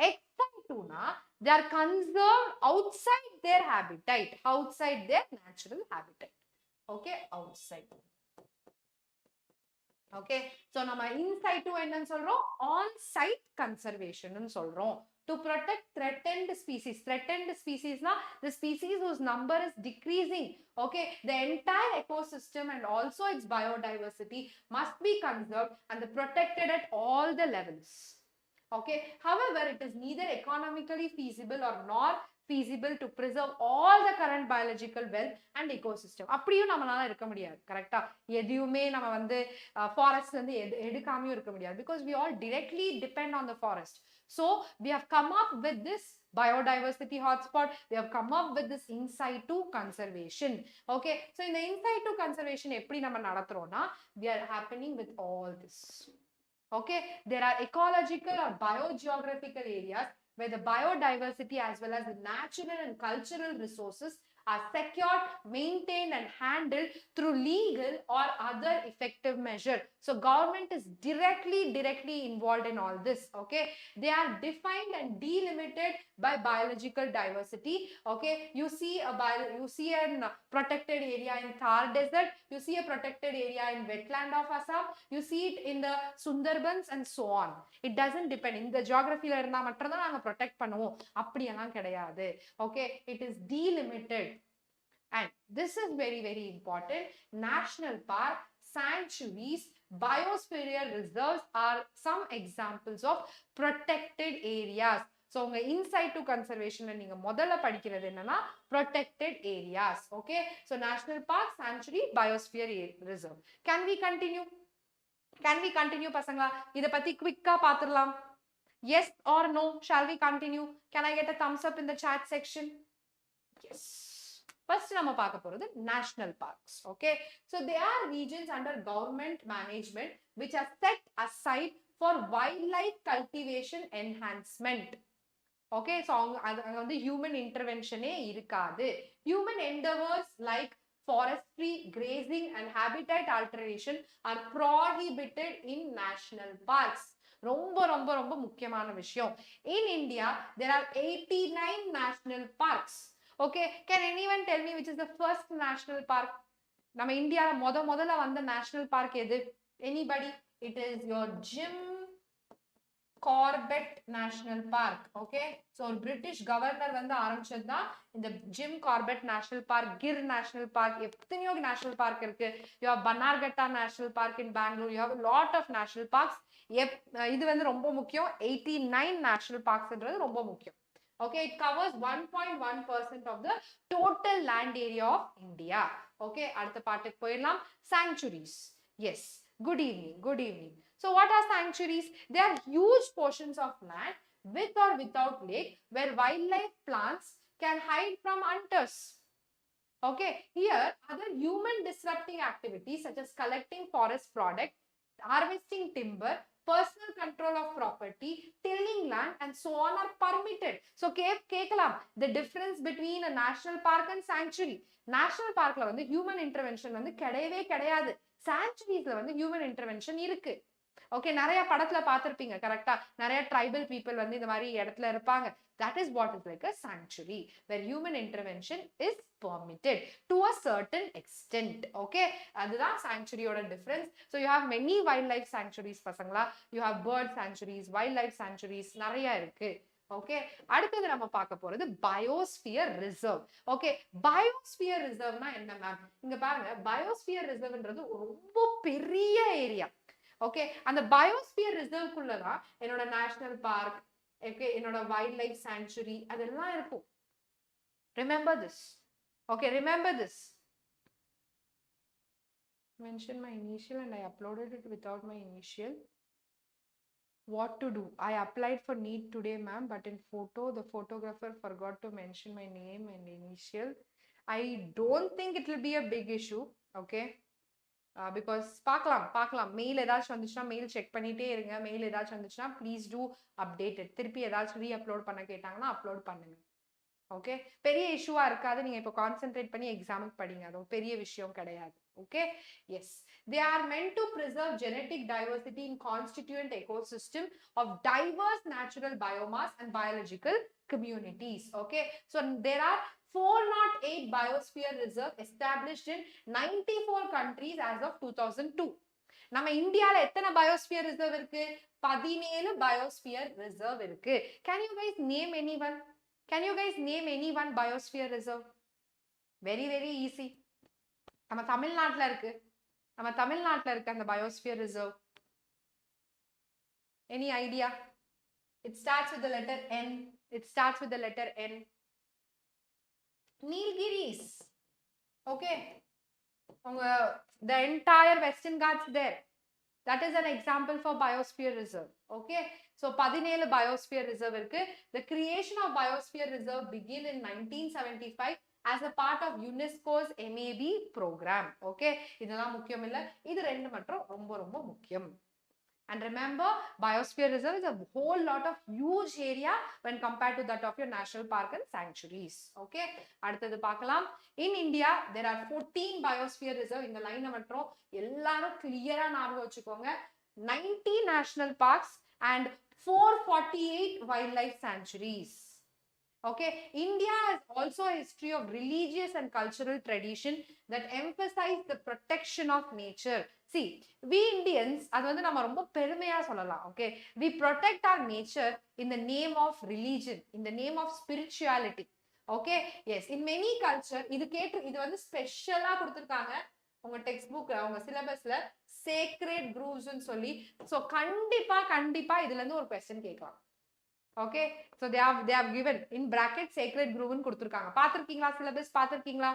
ex-situ na they are conserved outside their habitat, outside their natural habitat. Okay, outside. Okay, so நம்ம in situ என்னன்னு சொல்றோம்? On site conservation ன்னு சொல்றோம். To protect threatened species. Threatened species na the species whose number is decreasing. Okay, the entire ecosystem and also its biodiversity must be conserved and protected at all the levels. Okay, however, it is neither economically feasible or nor feasible to preserve all the current biological wealth and ecosystem. அப்படியும் நம்மளால இருக்க முடியாது. கரெக்ட்டா? எதுவுமே நம்ம வந்து forest வந்து எடுக்காமயும் இருக்க முடியாது. Because we all directly depend on the forest. So we have come up with this biodiversity hotspot. We have come up with this in-situ conservation. Okay, so in the in-situ conservation எப்படி நம்ம நடத்துறோம்னா, we are happening with all this. Okay, there are ecological or biogeographical areas where the biodiversity as well as the natural and cultural resources are secured, maintained and handled through legal or other effective measure. So government is directly involved in all this. Okay, they are defined and delimited by biological diversity. Okay, you see a protected area in Thar Desert, you see a protected area in wetland of Assam, you see it in the Sundarbans and so on. It doesn't depend. In the geography la irundha matram dhaan naanga protect பண்ணுவோம் அப்படியெல்லாம் கிடையாது. Okay, it is delimited. And this is very important. National park, sanctuaries, biosphere reserves are some examples of protected areas. So உங்க in-situ conservation நீங்க முதல்ல படிக்கிறது என்னன்னா protected areas. Okay, so national park, sanctuary, biosphere reserve. Can we continue பசங்களா? இத பத்தி குவிக்கா பாத்துறலாம். Yes or no? Shall we continue? Can I get a thumbs up in the chat section? Yes. First நம்ம பார்க்க போறது national parks. Okay, so they are regions under government management which are set aside for wildlife cultivation enhancement. Okay, so அங்க வந்து human intervention இருக்காது. Human endeavors like forestry, grazing and habitat alteration are prohibited in national parks. ரொம்ப முக்கியமான விஷயம். In India there are 89 national parks. Okay, can anyone tell me which is the first national park? நம்ம இந்தியால முதல்ல வந்த national park எது? Anybody? It is your 𝐺𝒻 National Park. Okay, so British governor வந்து ஆரம்பிச்சதுதான் இந்த 𝒺𝒻 National Park, गिर National Park, எத்தனையோ national park இருக்கு. You have Bannerghatta National Park in Bangalore. You have a lot of national parks. இது வந்து ரொம்ப முக்கியம். 89 national parks ன்றது ரொம்ப முக்கியம். Okay, it covers 1.1% of the total land area of India. Okay, அடுத்த பாட்டுக்கு போயிடலாம். Sanctuaries. Yes, good evening. So what are sanctuaries? They are huge portions of land with or without lake where wildlife plants can hide from hunters. Okay, here other human disrupting activities such as collecting forest product, harvesting timber, personal control of property, tilling land and so on are permitted. So கேக்கலாம் the difference between a national park and sanctuary. National parkல வந்து human intervention வந்து கிடையவே கிடையாது. Sanctuariesல வந்து human intervention இருக்கு. Okay, நிறைய படத்துல பார்த்திருப்பீங்க கரெக்ட்டா, நிறைய tribal people வந்து இந்த மாதிரி இடத்துல இருப்பாங்க. That is what is like a sanctuary where human intervention is permitted to a certain extent. Okay, அதுதான் sanctuary ஓட difference. So you have many wildlife sanctuaries பசங்களா. You have bird sanctuaries, wildlife sanctuaries நிறைய இருக்கு. Okay, அடுத்தது நம்ம பார்க்க போறது biosphere reserve. Okay, biosphere reserve னா என்ன மேம்? இங்க பாருங்க, biosphere reserveன்றது ரொம்ப பெரிய ஏரியா. Okay, அந்த biosphere reserve குள்ளதான் என்னோட national park, okay, என்னோட wildlife sanctuary அதெல்லாம் இருக்கும். Remember this. Okay, remember this. Mention my initial and I uploaded it without my initial. What to do? I applied for NEET today, ma'am, but in photo, the photographer forgot to mention my name and initial. I don't think it will be a big issue. Okay. Because பார்க்கலாம் mail ஏதாச்சும் வந்துச்சுன்னா mail check பண்ணிட்டே இருங்க. Mail ஏதாச்சும் வந்துச்சுன்னா please do update. திருப்பி ஏதாச்சும் re-upload பண்ண கேட்டாங்கன்னா அப்லோட் பண்ணுங்க. ஓகே, பெரிய இஷ்யூவா இருக்காது. நீங்க இப்போ கான்சென்ட்ரேட் பண்ணி எக்ஸாமுக்கு படிங்க. அது பெரிய விஷயம் கிடையாது. Okay, yes, they are meant to preserve genetic diversity in constituent ecosystem of diverse natural biomass and biological communities. Okay, so there are 408 biosphere reserve established in 94 countries as of 2002. நம்ம இந்தியால எத்தனை biosphere reserve இருக்கு? 17 biosphere reserve இருக்கு. Can you guys name anyone? Can you guys name any one biosphere reserve? Very easy. நம்ம தமிழ்நாட்டுல இருக்கு அந்த biosphere reserve. Any idea? It starts with the letter N. Nilgiris. Okay, the entire Western Ghats there. That is an example for biosphere reserve. Okay, so 17 biosphere reserve irukku. The creation of biosphere reserve began in 1975 as a part of UNESCO's MAB program. Okay, இதெல்லாம் முக்கியம் இல்ல, இது ரெண்டு மட்டும் ரொம்ப முக்கியம். And remember, biosphere reserve is a whole lot of huge area when compared to that of your national park and sanctuaries. Okay, அடுத்தது பார்க்கலாம். In India, there are 14 biosphere reserve. இந்த லைனை மட்டும் எல்லாரும் கிளியரா ஞாபகம் வச்சுக்கோங்க. 90 national parks and 448 wildlife sanctuaries. Okay, India has also a history of religious and cultural tradition that emphasize the protection of nature. See, we Indians, அது வந்து நம்ம ரொம்ப பெருமையா சொல்லலாம். Okay, we protect our nature in the name of religion, in the name of spirituality. Okay, yes, in many culture, இது வந்து ஸ்பெஷலா கொடுத்திருக்காங்க உங்க டெக்ஸ்ட் புக் உங்க சிலபஸ்ல sacred groves ன்னு சொல்லி. சோ கண்டிப்பா இதுல இருந்து ஒரு क्वेश्चन கேட்கலாம். Okay, so they have given in bracket sacred grove ன்னு கொடுத்திருக்காங்க. பாத்திருக்கீங்களா syllabus பாத்திருக்கீங்களா?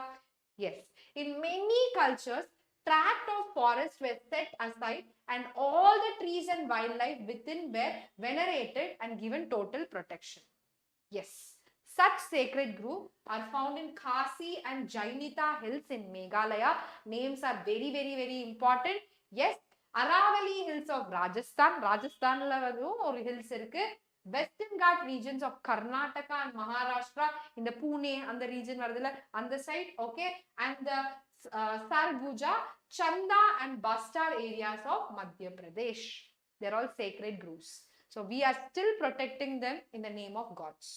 Yes, in many cultures tract of forest were set aside and all the trees and wildlife within were venerated and given total protection. Yes, such sacred grove are found in Khasi and Jainita hills in Meghalaya. Names are very important. Yes, Aravalli hills of Rajasthanல ஒரு hills இருக்கு. Western Ghat regions of Karnataka and Maharashtra in the Pune and the region varudhula on the side. Okay, and the Sarguja, Chanda and Bastar areas of Madhya Pradesh. They're all sacred groves. So we are still protecting them in the name of gods.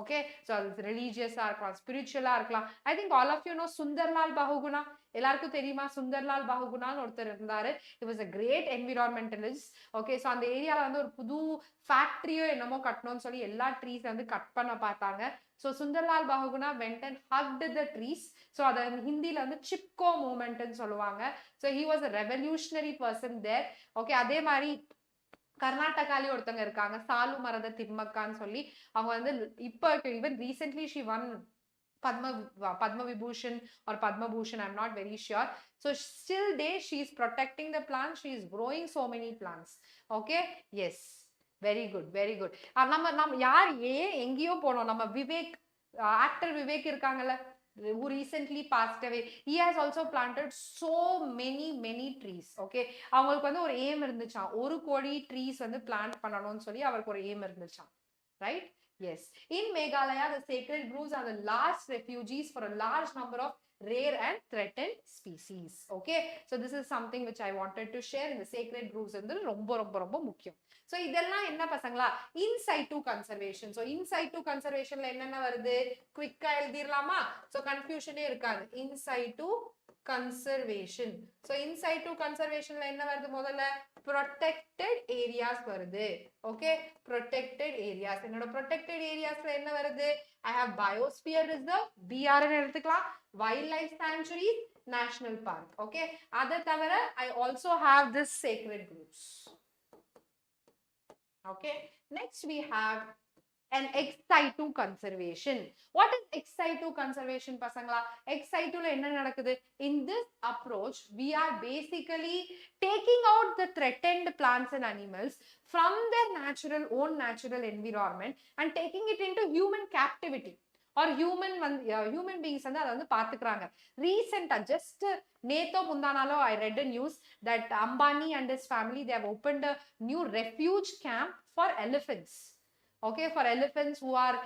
Okay, so religious or spiritual irukkalam. I think all of you know Sundarlal Bahuguna. எல்லாருக்கும் தெரியுமா சுந்தர்லால் பாகுகுணான்னு ஒருத்தர் இருந்தாரு. He was a great environmentalist. Okay, so அந்த ஏரியால வந்து ஒரு புது ஃபேக்டரியோ என்னமோ கட்டணும்னு சொல்லி எல்லா ட்ரீஸ் வந்து கட் பண்ண பார்த்தாங்க. So Sunderlal பாகுகுணா went and hugged the trees. So அத ஹிந்தில வந்து சிப்கோ மூவ்மெண்ட்னு சொல்லுவாங்க. So he was a revolutionary person there. Okay, அதே மாதிரி கர்நாடகாலி ஒருத்தங்க இருக்காங்க சாலு மரத திம்மக்கான்னு சொல்லி. அவங்க வந்து இப்போ even recently she won Padma Vibhushan or Padma Bhushan, I'm not very sure. So still day she is protecting the plants, she is growing so many plants. Okay, yes, very good. நம்ம யார் எங்கேயோ போனோம். நம்ம Vivek actor Vivek இருக்காங்கல்ல, who recently passed away, he has also planted so many trees. Okay, அவங்களுக்கு வந்து ஒரு aim இருந்துச்சாம், ஒரு கோடி trees வந்து plant பண்ணணும்னு சொல்லி அவருக்கு ஒரு aim இருந்துச்சாம். Right? Yes, in Meghalaya the sacred groves are the last refuges for a large number of rare and threatened species. Okay, so this is something which I wanted to share. In the sacred groves வந்து ரொம்ப முக்கியம். So இதெல்லாம் என்ன பசங்களா in-situ conservation. So in-situ conservationல என்னென்ன வருது குயிக்கா எழுதிரலாமா? So confusionே இருக்காது. in-situ conservation. So in-situ conservationல என்ன வருது? முதல்ல protected areas வருது. Okay, protected areas. என்னோட protected areasல என்ன வருது? I have biosphere reserve, BR ன்னு எடுத்துக்கலாம், wildlife sanctuaries, national park. Okay, அதை தவிர I also have this sacred groves. Okay, next we have an ex-situ conservation. What is ex-situ conservation pasangla? Ex-situ la enna nadakudhu? In this approach we are basically taking out the threatened plants and animals from their own natural environment and taking it into human captivity or human beings வந்து அத வந்து பாத்துக்கறாங்க. Recent just நேத்தோ முந்தானாலோ I read a news that Ambani and his family they have opened a new refuge camp for elephants. Okay, for elephants who are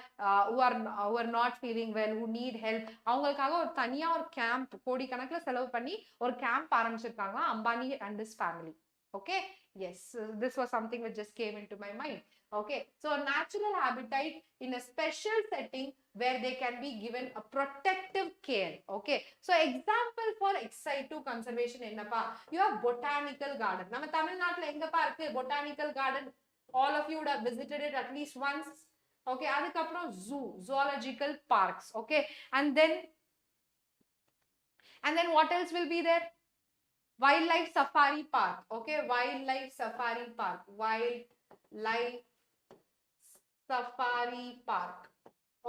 not feeling well, who need help, அவங்களுக்காக ஒரு தனியா ஒரு camp கோடி கணக்குல செலவு பண்ணி ஒரு camp ஆரம்பிச்சிருக்காங்க Ambani and his family. Okay, yes, this was something which just came into my mind. Okay, so a natural habitat in a special setting where they can be given a protective care. Okay, so example for ex-situ conservation என்னப்பா? You have botanical garden. நம்ம தமிழ்நாட்டுல எங்கப்பா இருக்கு botanical garden? All of you would have visited it at least once. Okay, adukaprom zoological parks. Okay, and then what else will be there? Wildlife safari park. Okay, wildlife safari park. Wildlife safari park.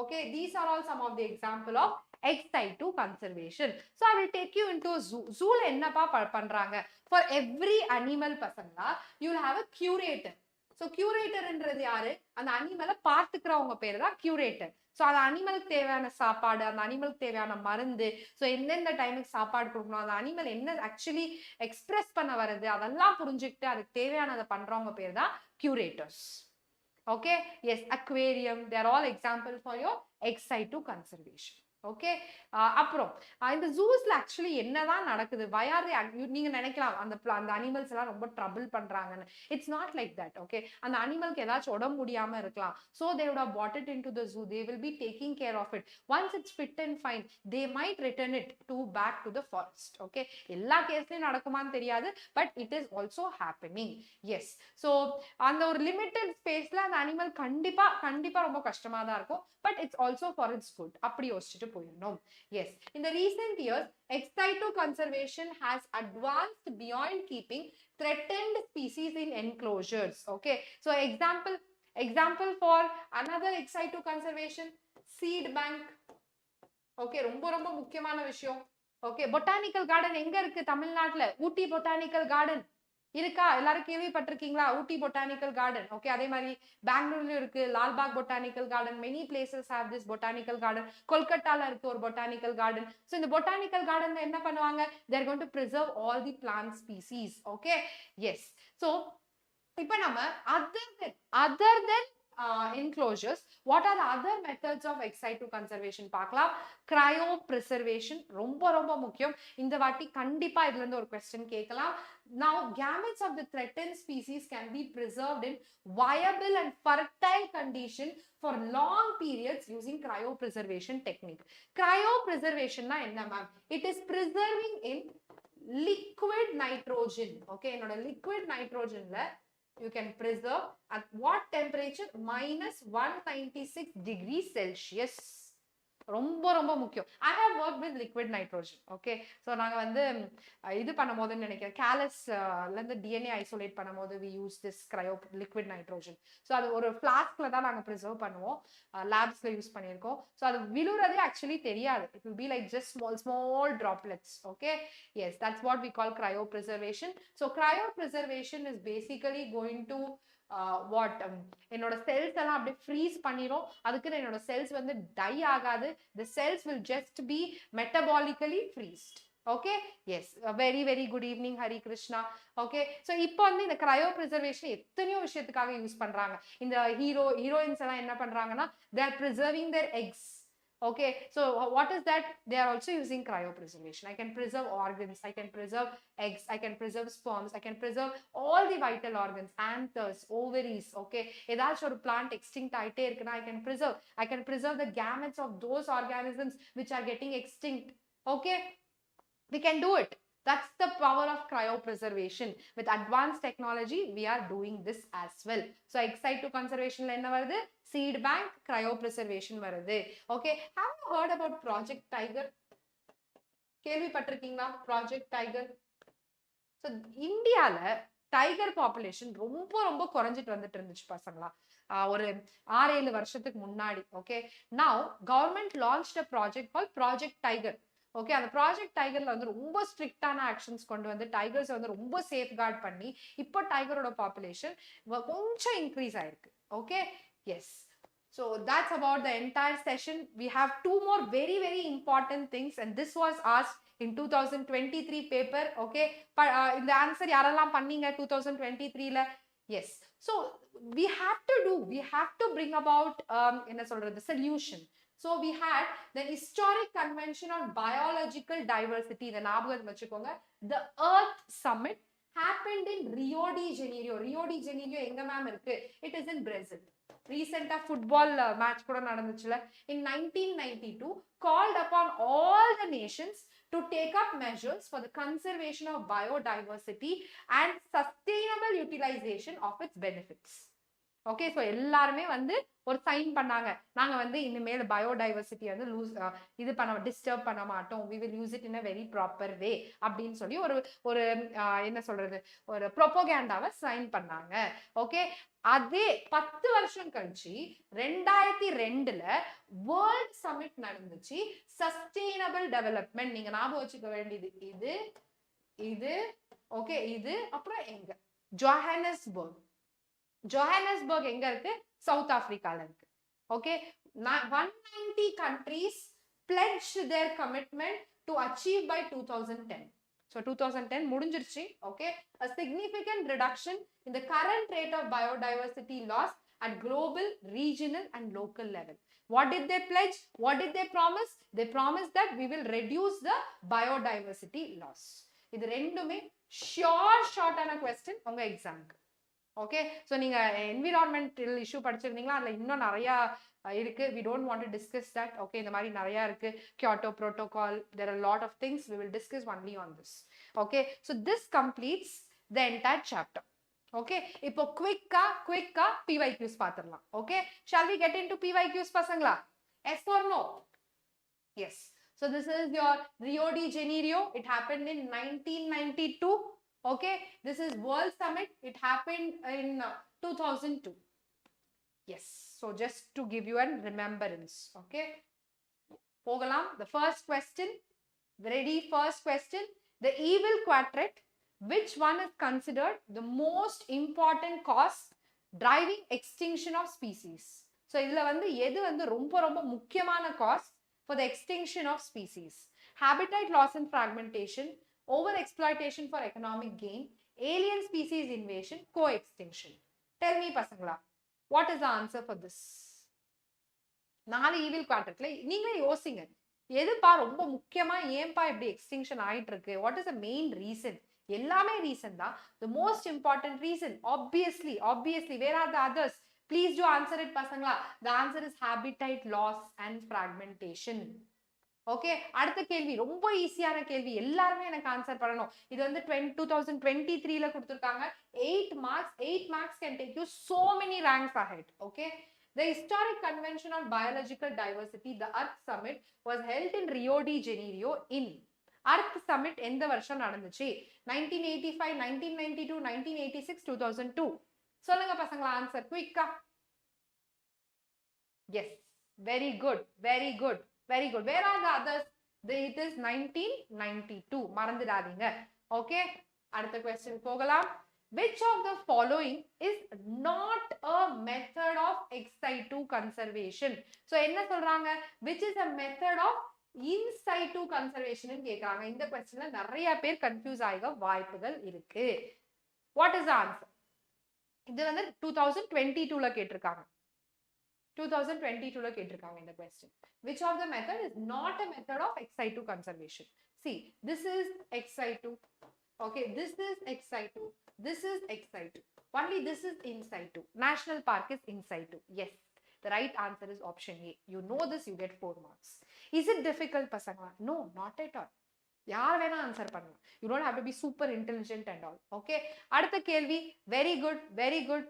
Okay, these are all some of the example of ex-situ conservation. So I will take you into a zoo. Zoo la enna pa pandranga? For every animal pasanga, you will have a curator. So curator என்றது யாரு? அந்த அனிமலை பார்த்துக்கிறவங்க பேரு தான் curator. So அந்த அனிமலுக்கு தேவையான சாப்பாடு, அந்த அனிமலுக்கு தேவையான மருந்து, ஸோ எந்தெந்த டைமுக்கு சாப்பாடு கொடுக்கணும், அந்த அனிமல் என்ன ஆக்சுவலி எக்ஸ்பிரஸ் பண்ண வருது அதெல்லாம் புரிஞ்சுக்கிட்டு அதுக்கு தேவையானதை பண்றவங்க பேர் தான் curators. Okay, yes, aquarium, they are all example for your ex-situ conservation. Okay, அப்புறம் இந்த ஜூஸ்ல ஆக்சுவலி என்னதான் நடக்குது, why are they, நீங்க நினைக்கலாம் அந்த அனிமல்ஸ் எல்லாம் ரொம்ப ட்ரபிள் பண்றாங்கன்னு. It's not like that. Okay, அந்த அனிமலுக்கு ஏதாச்சும் உடம்பு முடியாம இருக்கலாம். So they would have brought it into the zoo. They will be taking care of it. Once it's fit and fine, they might return it back to the forest. Okay, எல்லா கேஸ்லயும் நடக்குமான்னு தெரியாது, but it is also happening. Yes, so அந்த ஒரு limited ஸ்பேஸ்ல அந்த animal கண்டிப்பா ரொம்ப கஷ்டமா தான் இருக்கும், but it's also for it's good. அப்படி யோசிச்சுட்டு போயிடணும். Yes, in the recent years, ex-situ conservation has advanced beyond keeping threatened species in enclosures. Okay, so example for another ex-situ conservation, seed bank. Okay, ரொம்ப முக்கியமான விஷயம். Okay, botanical garden எங்க இருக்கு தமிழ்நாட்டுல? ஊட்டி botanical garden இருக்கா? எல்லாரும் கேள்விப்பட்டிருக்கீங்களா? ஊட்டி பொட்டானிக்கல் கார்டன். ஓகே, அதே மாதிரி பெங்களூர்லயும் இருக்கு Lalbagh botanical garden. Many places have this botanical garden. கொல்கட்டால இருக்கு ஒரு பொட்டானிக்கல் கார்டன். ஸோ இந்த பொட்டானிக்கல் கார்டன்ல என்ன பண்ணுவாங்க? they are going to preserve all the plant species. Okay, yes. So இப்போ நம்ம other than enclosures, what are the other methods of ex-situ conservation பார்க்கலாம். cryopreservation ரொம்ப முக்கியம். இந்த வாட்டி கண்டிப்பா இதுல இருந்து ஒரு question கேட்கலாம். Now, gametes of the threatened species can be preserved in viable and fertile condition for long periods using cryopreservation technique. Cryopreservation na enna ma'am? It is preserving in liquid nitrogen. Okay, என்னோட liquid nitrogen la you can preserve at what temperature? -196 degrees Celsius. ரொம்ப முக்கியம். I have worked with liquid nitrogen. Okay, so நாங்க வந்து இது பண்ணும்போது நினைக்கிறேன் கேலஸ்ல இருந்து DNA isolate பண்ணும்போது we use this liquid nitrogen. so அது ஒரு ஃப்ளாஸ்க்ல தான் நாங்க ப்ரிசர்வ் பண்ணுவோம், லேப்ஸ்ல யூஸ் பண்ணியிருக்கோம். ஸோ அது விழுறதே ஆக்சுவலி தெரியாது. it will be like just small droplets. Okay, yes, that's what we call cryopreservation. so cryopreservation is basically going to what என்னோட cells எல்லாம் அப்படியே ஃப்ரீஸ் பண்ணிரும். அதுக்கு என்னோட செல்ஸ் வந்து டை ஆகாது. the cells will just be metabolically freezed. Okay, yes, very good evening Hari Krishna. Okay, so இப்போ வந்து இந்த cryopreservation எத்தனையோ விஷயத்துக்காக யூஸ் பண்றாங்க. இந்த ஹீரோயின்ஸ் எல்லாம் என்ன பண்றாங்கன்னா they are preserving their eggs. Okay, so what is that? They are also using cryopreservation. I can preserve organs, I can preserve eggs, I can preserve sperms, I can preserve all the vital organs, anthers, ovaries. Okay, ஏதாச்சும் ஒரு plant extinct ஆயிட்டே இருக்குன்னா I can preserve the gametes of those organisms which are getting extinct. Okay, we can do it. That's the power of cryopreservation. With advanced technology, we are doing this as well. So, ex-situ conservation la enna varudhu? Seed bank, cryopreservation varudhu. Okay, have you heard about Project Tiger? Kelvi pattirukkinga Project Tiger? So, India la tiger population ரொம்ப குறைஞ்சிட்டு வந்துட்டு இருந்துச்சு பசங்களா, ஒரு 6-7 வருஷத்துக்கு முன்னாடி. Okay, now government launched a project called Project Tiger. Okay, அந்த project டைகர்ல வந்து ரொம்ப ஸ்ட்ரிக்டான ஆக்ஷன்ஸ் கொண்டு வந்து டைகர்ஸ் வந்து ரொம்ப சேஃப் கார்ட் பண்ணி இப்போ டைகரோட பாப்புலேஷன் கொஞ்சம் இன்க்ரீஸ் ஆயிருக்கு. Okay, yes. So that's about the entire session. We have 2 more very important things, and this was asked in 2023 paper. Okay, இந்த ஆன்சர் யாரெல்லாம் பண்ணீங்க 2023 ல? Yes, so we have to bring about என்ன சொல்றது solution. So we had the historic convention on biological diversity. The ஞாபகம் வச்சுக்கோங்க. The Earth Summit happened in Rio de Janeiro எங்க ma'am இருக்கு? It is in Brazil. Recent football match கூட நடந்துச்சுல. In 1992 called upon all the nations to take up measures for the conservation of biodiversity and sustainable utilization of its benefits. Okay, so எல்லாருமே வந்து ஒரு sign பண்ணாங்க, நாங்க வந்து இனிமேல் biodiversity வந்து disturb பண்ண மாட்டோம், we will use it in a very proper way அப்படின்னு சொல்லி ஒரு என்ன சொல்றது ஒரு ப்ரொபோகேண்டாவை சைன் பண்ணாங்க. ஓகே, அதே 10 வருஷம் கழிச்சு 2002ல வேர்ல்ட் சமிட் நடந்துச்சு. சஸ்டைனபிள் டெவலப்மெண்ட் நீங்க ஞாபகம் வச்சுக்க வேண்டியது இது ஓகே, இது அப்புறம் எங்க ஜோஹானஸ்பர்க் எங்க இருக்கு? சவுத் ஆப்பிரிக்கால இருக்கு. Okay, 190 countries pledged their commitment to achieve by 2010. So 2010 முடிஞ்சிருச்சு. Okay, a significant reduction in the current rate of biodiversity loss at global, regional and local level. What did they pledge? What did they promise? They promised that we will reduce the biodiversity loss. இது ரெண்டுமே ஷார்ட்டான question உங்க எக்ஸாம்க்கு. Okay, so நீங்கள் environmental issue படிச்சிருந்தீங்களா? அதில் இன்னும் நிறையா இருக்கு. We don't want to discuss that. Okay, இந்த மாதிரி நிறையா இருக்கு. Kyoto Protocol, there are a lot of things. We will discuss only on this. Okay, so this completes the entire chapter. Okay, இப்போ குவிக்கா PYQs பார்த்துடலாம். Okay, shall we get into PYQs பசங்களா? Yes or no? Yes. So this is your Rio de Janeiro. It happened in 1992. Okay, this is World Summit. It happened in 2002. Yes, so just to give you a remembrance. Okay, Pogalam, the first question. Ready? First question. The evil quadrant, which one is considered the most important cause driving extinction of species? So idhula vandu edu vandu romba mukkiyamaana cause for the extinction of species? Habitat loss and fragmentation, over-exploitation for economic gain, alien species invasion, co-extinction. Tell me pasangla, what is the answer for this? 4 evil quadrantல நீங்களே யோசிங்க, எதுப்பா ரொம்ப முக்கியமா ஏன்பா இப்படி extinction ஆயிட்டு இருக்கு? What is the main reason? எல்லாமே ரீசன் தான். the most important reason, obviously, where are the others? Please do answer it pasangla. The answer is habitat loss and fragmentation. Okay, அடுத்த கேள்வி ரொம்ப ஈஸியான கேள்வி, எல்லாருமே எனக்கு ஆன்சர் பண்ணணும். இது வந்து 2023ல கொடுத்திருக்காங்க. 8 marks can take you so many ranks ahead. Okay, the historic convention on biological diversity, the Earth Summit, was held in Rio de Janeiro. in Earth Summit எந்த வருஷம் நடந்துச்சு? 1985, 1992, 1986, 2002. சொல்லுங்க பசங்களா ஆன்சர் குயிக்கா. Yes, very good. Where are the others? It is 1992. மறந்துடாதீங்க. Okay, அடுத்த question போகலாம். Which of the following is not a method of ex-situ conservation? So என்ன சொல்றாங்க? Which is a method of in-situ conservation ன்னு கேக்குறாங்க. இந்த questionல நிறைய பேர் கன்ஃபியூஸ் ஆக வாய்ப்புகள் இருக்கு. What is the answer? இது வந்து 2022ல கேட்டிருக்காங்க. 2022ல கேட்டிருக்காங்க இந்த question. Which of the method is not a method of ex-situ conservation? See, this is ex-situ. Okay, this is ex-situ. This is ex-situ. Only this is in-situ. National Park is in-situ. Yes, the right answer is option A. You know this, you get 4 marks. Is it difficult pasangla? No, not at all. யார் வேணா answer பண்ணலாம். You don't have to be super intelligent and all. Okay, அடுத்த கேள்வி. Very good.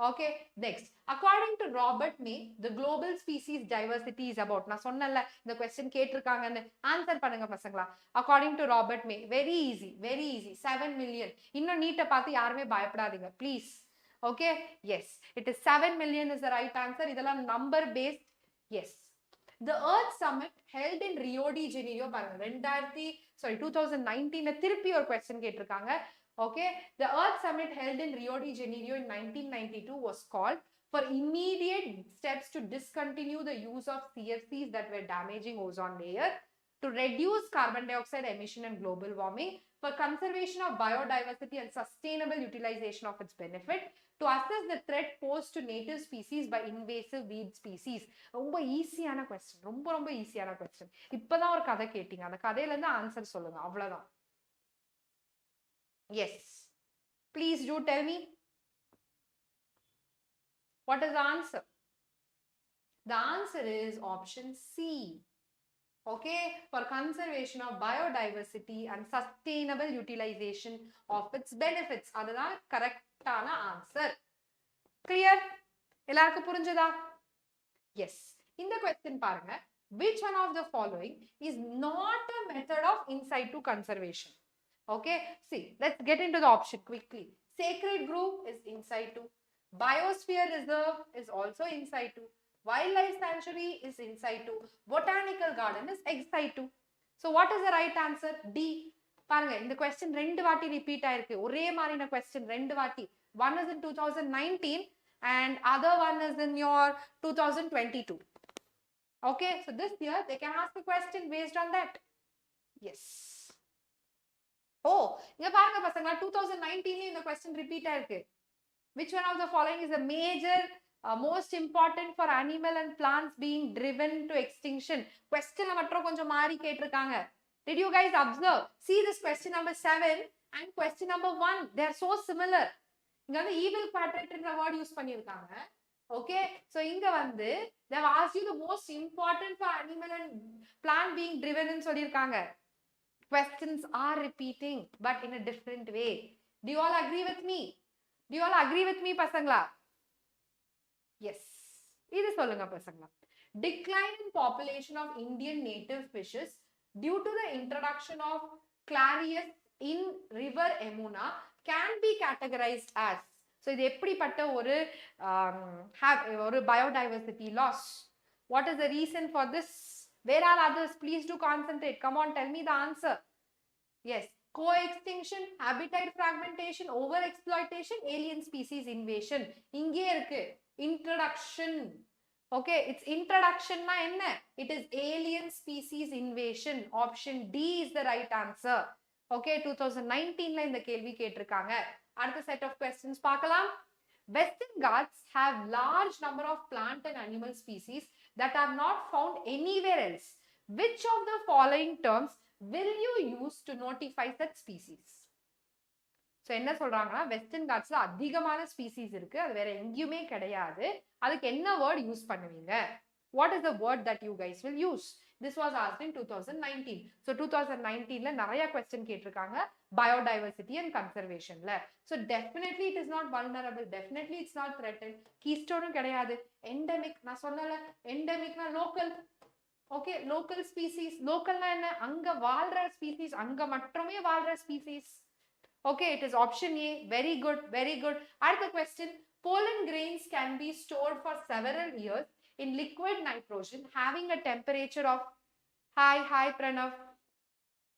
Okay, next. According to Robert May, the global species diversity is about. நான் சொன்னல இந்த question கேட்டிருக்காங்கன்னு, answer பண்ணுங்க பசங்களா. According to Robert May, very easy. 7 million. இன்னும் நீட்ட பார்த்து யாருமே பயப்படாதீங்க please. Okay, yes, it is 7 million is the right answer. இதெல்லாம் number based. Yes, the Earth Summit held in Rio de Janeiro பாருங்க 2019ல திருப்பி ஒரு question கேட்டிருக்காங்க. Okay, the Earth Summit held in Rio de Janeiro in 1992 was called for immediate steps to discontinue the use of CFCs that were damaging ozone layer, to reduce carbon dioxide emission and global warming, for conservation of biodiversity and sustainable utilization of its benefit, to assess the threat posed to native species by invasive weed species. ரொம்ப ஈஸியான question, ரொம்ப ஈஸியான question. இப்பதான் ஒரு கதை கேட்டீங்க, அந்த கதையில இருந்து ஆன்சர் சொல்லுங்க, அவ்வளவுதான். Yes, please do tell me what is the answer. The answer is option C. Okay, for conservation of biodiversity and sustainable utilization of its benefits. அதுதான் கரெக்டான ஆன்சர். Clear? எல்லாருக்கும் புரிஞ்சதா? Yes. இந்த question பாருங்க. Which one of the following is not a method of in-situ conservation? Okay, see, let's get into the option quickly. Sacred grove is in-situ. Biosphere reserve is also in-situ. Wildlife sanctuary is in-situ. Botanical garden is ex-situ. So what is the right answer? D. பாருங்க, இந்த question ரெண்டு வாட்டி repeat ஆயிருக்கு. ஒரே மாதிரின question ரெண்டு வாட்டி. One is in 2019 and other one is in your 2022. Okay, so this year they can ask a question based on that. Yes. Oh, இங்க பாருங்க பசங்களா 2019 இந்த question repeat ஆயிருக்கு. Which one of the following is a major most important for animal and plants being driven to extinction? Question மட்டும் கொஞ்சம் மாறி கேட்டிருக்காங்க. Did you guys observe? See this question number 7 and question number 1. They are so similar. இங்க வந்து 𝑬𝒙𝒑𝒐𝒓𝒆 என்ற word use பண்ணிருக்காங்க. Okay, so இங்க வந்து they have asked you the most important for animal and plant being driven ன்னு சொல்லிருக்காங்க. Questions are repeating but in a different way. Do you all agree with me? Do you all agree with me பசங்களா? Yes. இது சொல்லுங்க பசங்களா. Decline in population of Indian native fishes due to the introduction of clarias in river Yamuna can be categorized as. So இது எப்படிப்பட்ட ஒரு biodiversity loss. What is the reason for this? Where are others? Please do concentrate. Come on, tell me the answer. Yes. Co-extinction, habitat fragmentation, over-exploitation, alien species invasion. இங்கே இருக்கு. Introduction. Okay, it's introduction na enna? It is alien species invasion. Option D is the right answer. Okay, 2019 la இந்த கேள்வி கேட்டிருக்காங்க. அடுத்த set of questions பார்க்கலாம். Western Ghats have large number of plant and animal species that are not found anywhere else. Which of the following terms will you use to notify such species? So என்ன சொல்றாங்கன்னா western காட்ஸ்ல அதிகமான species இருக்கு, அது வேற எங்கேயுமே கிடையாது. அதுக்கு என்ன வேர்ட் யூஸ் பண்ணுவீங்க? What is the word that you guys will use? This was asked in 2019. So 2019ல நிறைய question கேட்டிருக்காங்க biodiversity and conservationல. So definitely it is not vulnerable, definitely it's not threatened. Keystone கிடையாது. Endemic நான் சொன்னல, endemicனா local. Okay, local species. Localனா என்ன? அங்க வாழ்ற species, அங்க மட்டுமே வாழ்ற species. Okay, it is option A. Very good, very good. Another question. Pollen grains can be stored for several years in liquid nitrogen having a temperature of hi Pranav.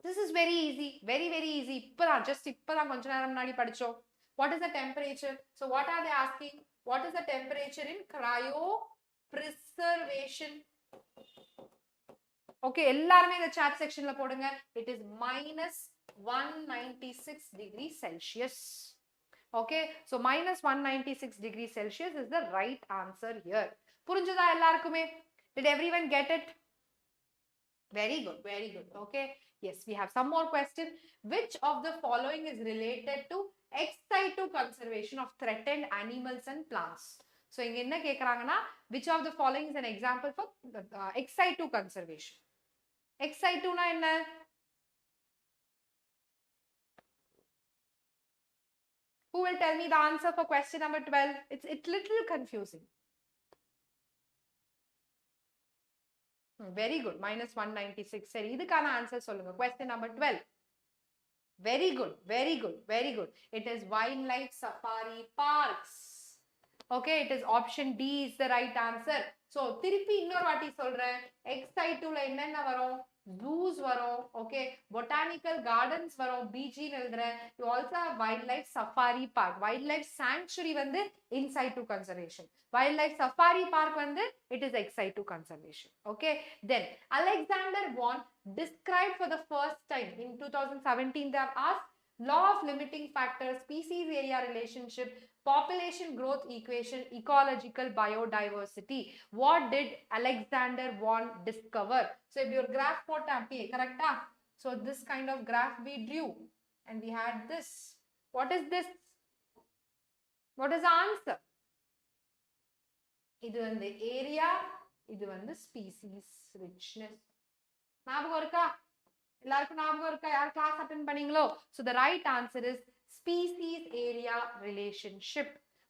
This is very easy, very easy. இப்பதான் கொஞ்ச நேரம் முன்னாடி படிச்சோம். What is the temperature? So what are they asking? What is the temperature in cryopreservation? Okay, எல்லாருமே இந்த chat sectionல போடுங்க. It is minus 196 degrees Celsius. Okay, so minus 196 degrees Celsius is the right answer here. புரிஞ்சதா எல்லாருக்குமே? Did everyone get it? Very good, very good. Okay, yes, we have some more questions. Which of the following is related to ex-situ conservation of threatened animals and plants? So இங்க என்ன கேக்குறாங்கன்னா which of the following is an example for ex-situ conservation? Ex-situ na enna? Who will tell me the answer for question number 12? It's little confusing. Very good. Minus 196. சரி, இதுக்கான answer சொல்லுங்க. Question number 12. Very good. Very good. Very good. It is wildlife safari parks. Okay, it is option D is the right answer. So, திருப்பி இன்னொரு வாட்டி சொல்றேன். Ex-situ ல என்னென்ன வரும்? Zoos வரும். Okay, botanical gardens வரும். BG எழுதுறேன். You also have wildlife safari park. Wildlife sanctuary வந்து in-situ conservation. Wildlife safari park வந்து it is ex-situ conservation. Okay, then Alexander Vaughan described for the first time in 2017 they have asked law of limiting factors, species area relationship, population growth equation, ecological biodiversity. What did Alexander Vaughan discover? So if your graph போட்டாப்பே correcta? So this kind of graph we drew and we had this. What is this? What is the answer? இது வந்து area, இது வந்து species richness. ஞாபகம் இருக்கா? எல்லாருக்கும் ஞாபகம் இருக்கா? யார் கிளாஸ் அட்டெண்ட் பண்ணீங்களோ? So the right answer is species area relationship.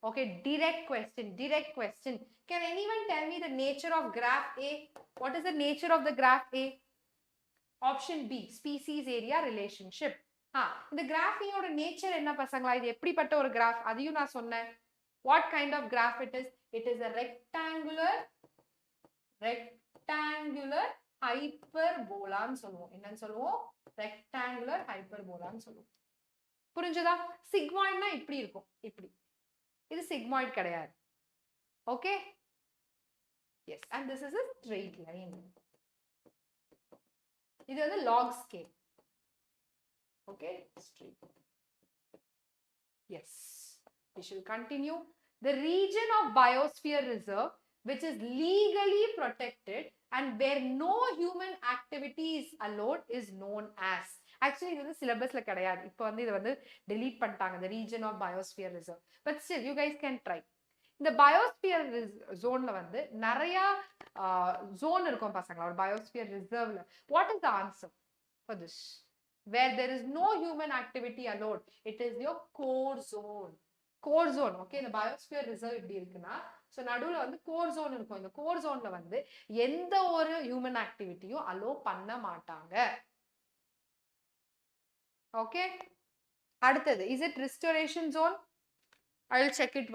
Okay, direct question, direct question. Can anyone tell me the nature of graph A? What is the nature of the graph A? Option B, species area relationship. இந்த graph A ஓட nature என்ன பசங்களா? இது எப்படிப்பட்ட ஒரு graph? அதையும் நான் சொன்னேன். What kind of graph it is? It is a rectangular hyperbola ன்னு சொல்லுவோம். என்னன்னு சொல்லுவோம்? Rectangular hyperbola ன்னு சொல்லுவோம். புரிஞ்சதா? sigmoidனா இப்படி இருக்கும், இப்படி. இது sigmoid கிடையாது. Okay, Yes, and this is a straight line. இது வந்து log scale. Okay, straight. Yes, we shall continue. The region of biosphere reserve which is legally protected and where no human activity is allowed is known as. Actually இது வந்து syllabusல கிடையாது. இப்போ வந்து இது வந்து delete பண்ணிட்டாங்க, the region of biosphere reserve. But still you guys can try. இந்த biosphere ஜோன்ல வந்து நிறைய ஜோன் இருக்கும் பசங்களா, ஒரு பயோஸ்பியர் ரிசர்வ்ல. What is the answer for this? Where there is no human activity allowed, it is your core zone. Core zone. Okay, இந்த biosphere reserve இப்படி இருக்குன்னா, ஸோ நடுவில் வந்து கோர் ஜோன் இருக்கும். இந்த கோர் ஜோன்ல வந்து எந்த ஒரு ஹியூமன் ஆக்டிவிட்டியும் அலோ பண்ண மாட்டாங்க. ஓகே, அடுத்தது, is it restoration zone? I'll check it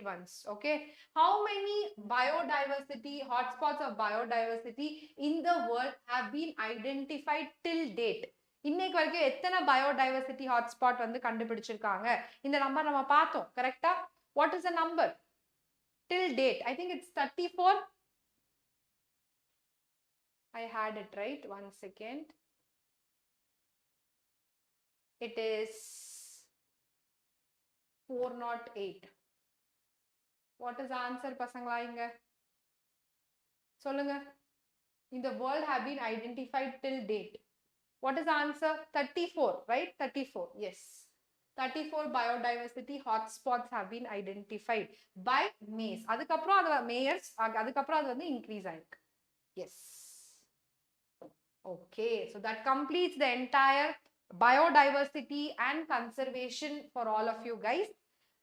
once. Okay, how many biodiversity hotspots of biodiversity in the world have been identified till date? இன்னைக்கு வரைக்கும் எத்தனை biodiversity hotspot வந்து கண்டுபிடிச்சிருக்காங்க? இந்த நம்பர் நம்ம பார்த்தோம், கரெக்ட்டா? What is the number till date? I think it's 34. I had it right. One second. It is 408. What is the answer பசங்களா? இங்க சொல்லுங்க. In the world have been identified till date. What is the answer? 34, right? 34. Yes. 34 biodiversity hotspots have been identified by Mayors. அதுக்கப்புறம் அது Mayors, அதுக்கப்புறம் அது வந்து increase ஆயிருக்கு. Yes. Okay, so that completes the entire biodiversity and conservation for all of you guys.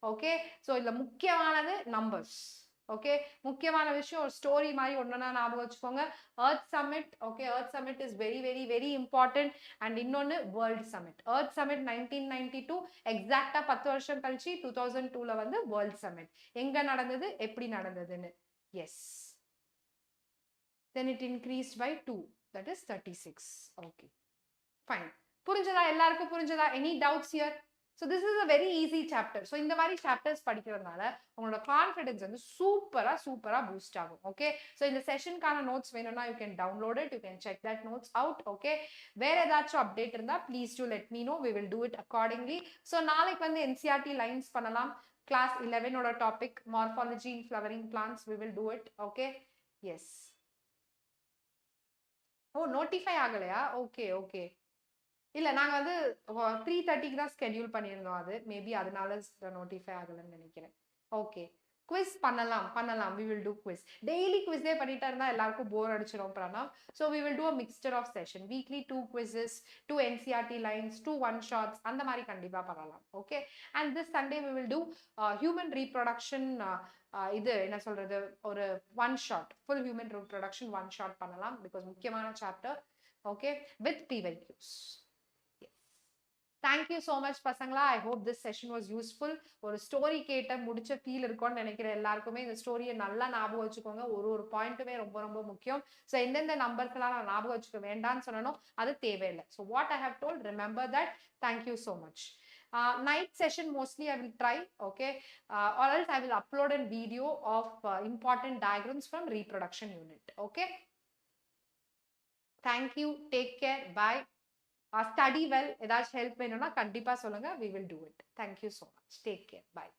Okay, so இந்த முக்கியமானது numbers. Okay, முக்கியமான விஷயம் ஒரு ஸ்டோரி மாதிரி ஒண்ணுனா ஞாபகம் வச்சுக்கோங்க. Earth Summit. Okay, Earth Summit is very important. And இன்னொன்னு World Summit. Earth Summit 1992, எக்ஸாக்ட்டா 10 வருஷம் கழிச்சு 2002ல வந்து World Summit. எங்க நடந்தது, எப்படி நடந்ததுன்னு. Yes, then it increased by 2, that is 36. Okay, fine. புரிஞ்சதா? எல்லாருக்கும் புரிஞ்சதா? Any doubts here? So this is a very easy chapter. So இந்த மாதிரி chapters படிக்கிறதுனால உங்களோட கான்ஃபிடன்ஸ் வந்து சூப்பரா பூஸ்ட் ஆகும். ஓகே, ஸோ இந்த செஷனுக்கான நோட்ஸ் வேணும்னா you can download it, you can check that notes out. Okay, வேற ஏதாச்சும் அப்டேட் இருந்தா please do let me know, we will do it accordingly. So நாளைக்கு வந்து NCERT lines பண்ணலாம். கிளாஸ் 11 ஓட topic morphology in flowering plants, we will do it. Okay, yes. Oh, notify ஆகலையா? Okay. இல்ல, நாங்க வந்து 3:30க்கு தான் ஸ்கெட்யூல் பண்ணியிருந்தோம். அது மேபி அதனால நோட்டிஃபை ஆகலன்னு நினைக்கிறேன். ஓகே, குவிஸ் பண்ணலாம். we will do quiz. Daily குவிஸே பண்ணிட்டா இருந்தா எல்லாருக்கும் போர் அடிச்சிடும் Pranam. So we will do a mixture of session. Weekly 2 quizzes, 2 NCERT lines, 2 one shots, அந்த மாதிரி கண்டிப்பா பண்ணலாம். Okay, and this Sunday we will do human reproduction. இது என்ன சொல்றது, ஒரு one shot, full human reproduction one shot பண்ணலாம், because முக்கியமான chapter. Okay, with PYQs. Thank you so much பசங்களா. I hope this session was useful. ஒரு story கேட்ட முடிச்ச ஃபீல் இருக்கும்னு நினைக்கிறேன் எல்லாருக்குமே. இந்த ஸ்டோரியை நல்லா ஞாபகம் வச்சுக்கோங்க. ஒரு பாயிண்ட்டுமே ரொம்ப முக்கியம். ஸோ எந்தெந்த நம்பர்ஸ் எல்லாம் நான் ஞாபகம் வச்சுக்க வேண்டாம்னு சொன்னனும் அது தேவையில்லை. So what I have told, remember that. Thank you so much. Night session mostly I will try, okay, or else I will upload a video of important diagrams from reproduction unit. Okay, thank you, take care, bye. Study well. ஏதாச்சும் help வேணும்னா கண்டிப்பா சொல்லுங்க, we will do it. Thank you so much. Take care. Bye.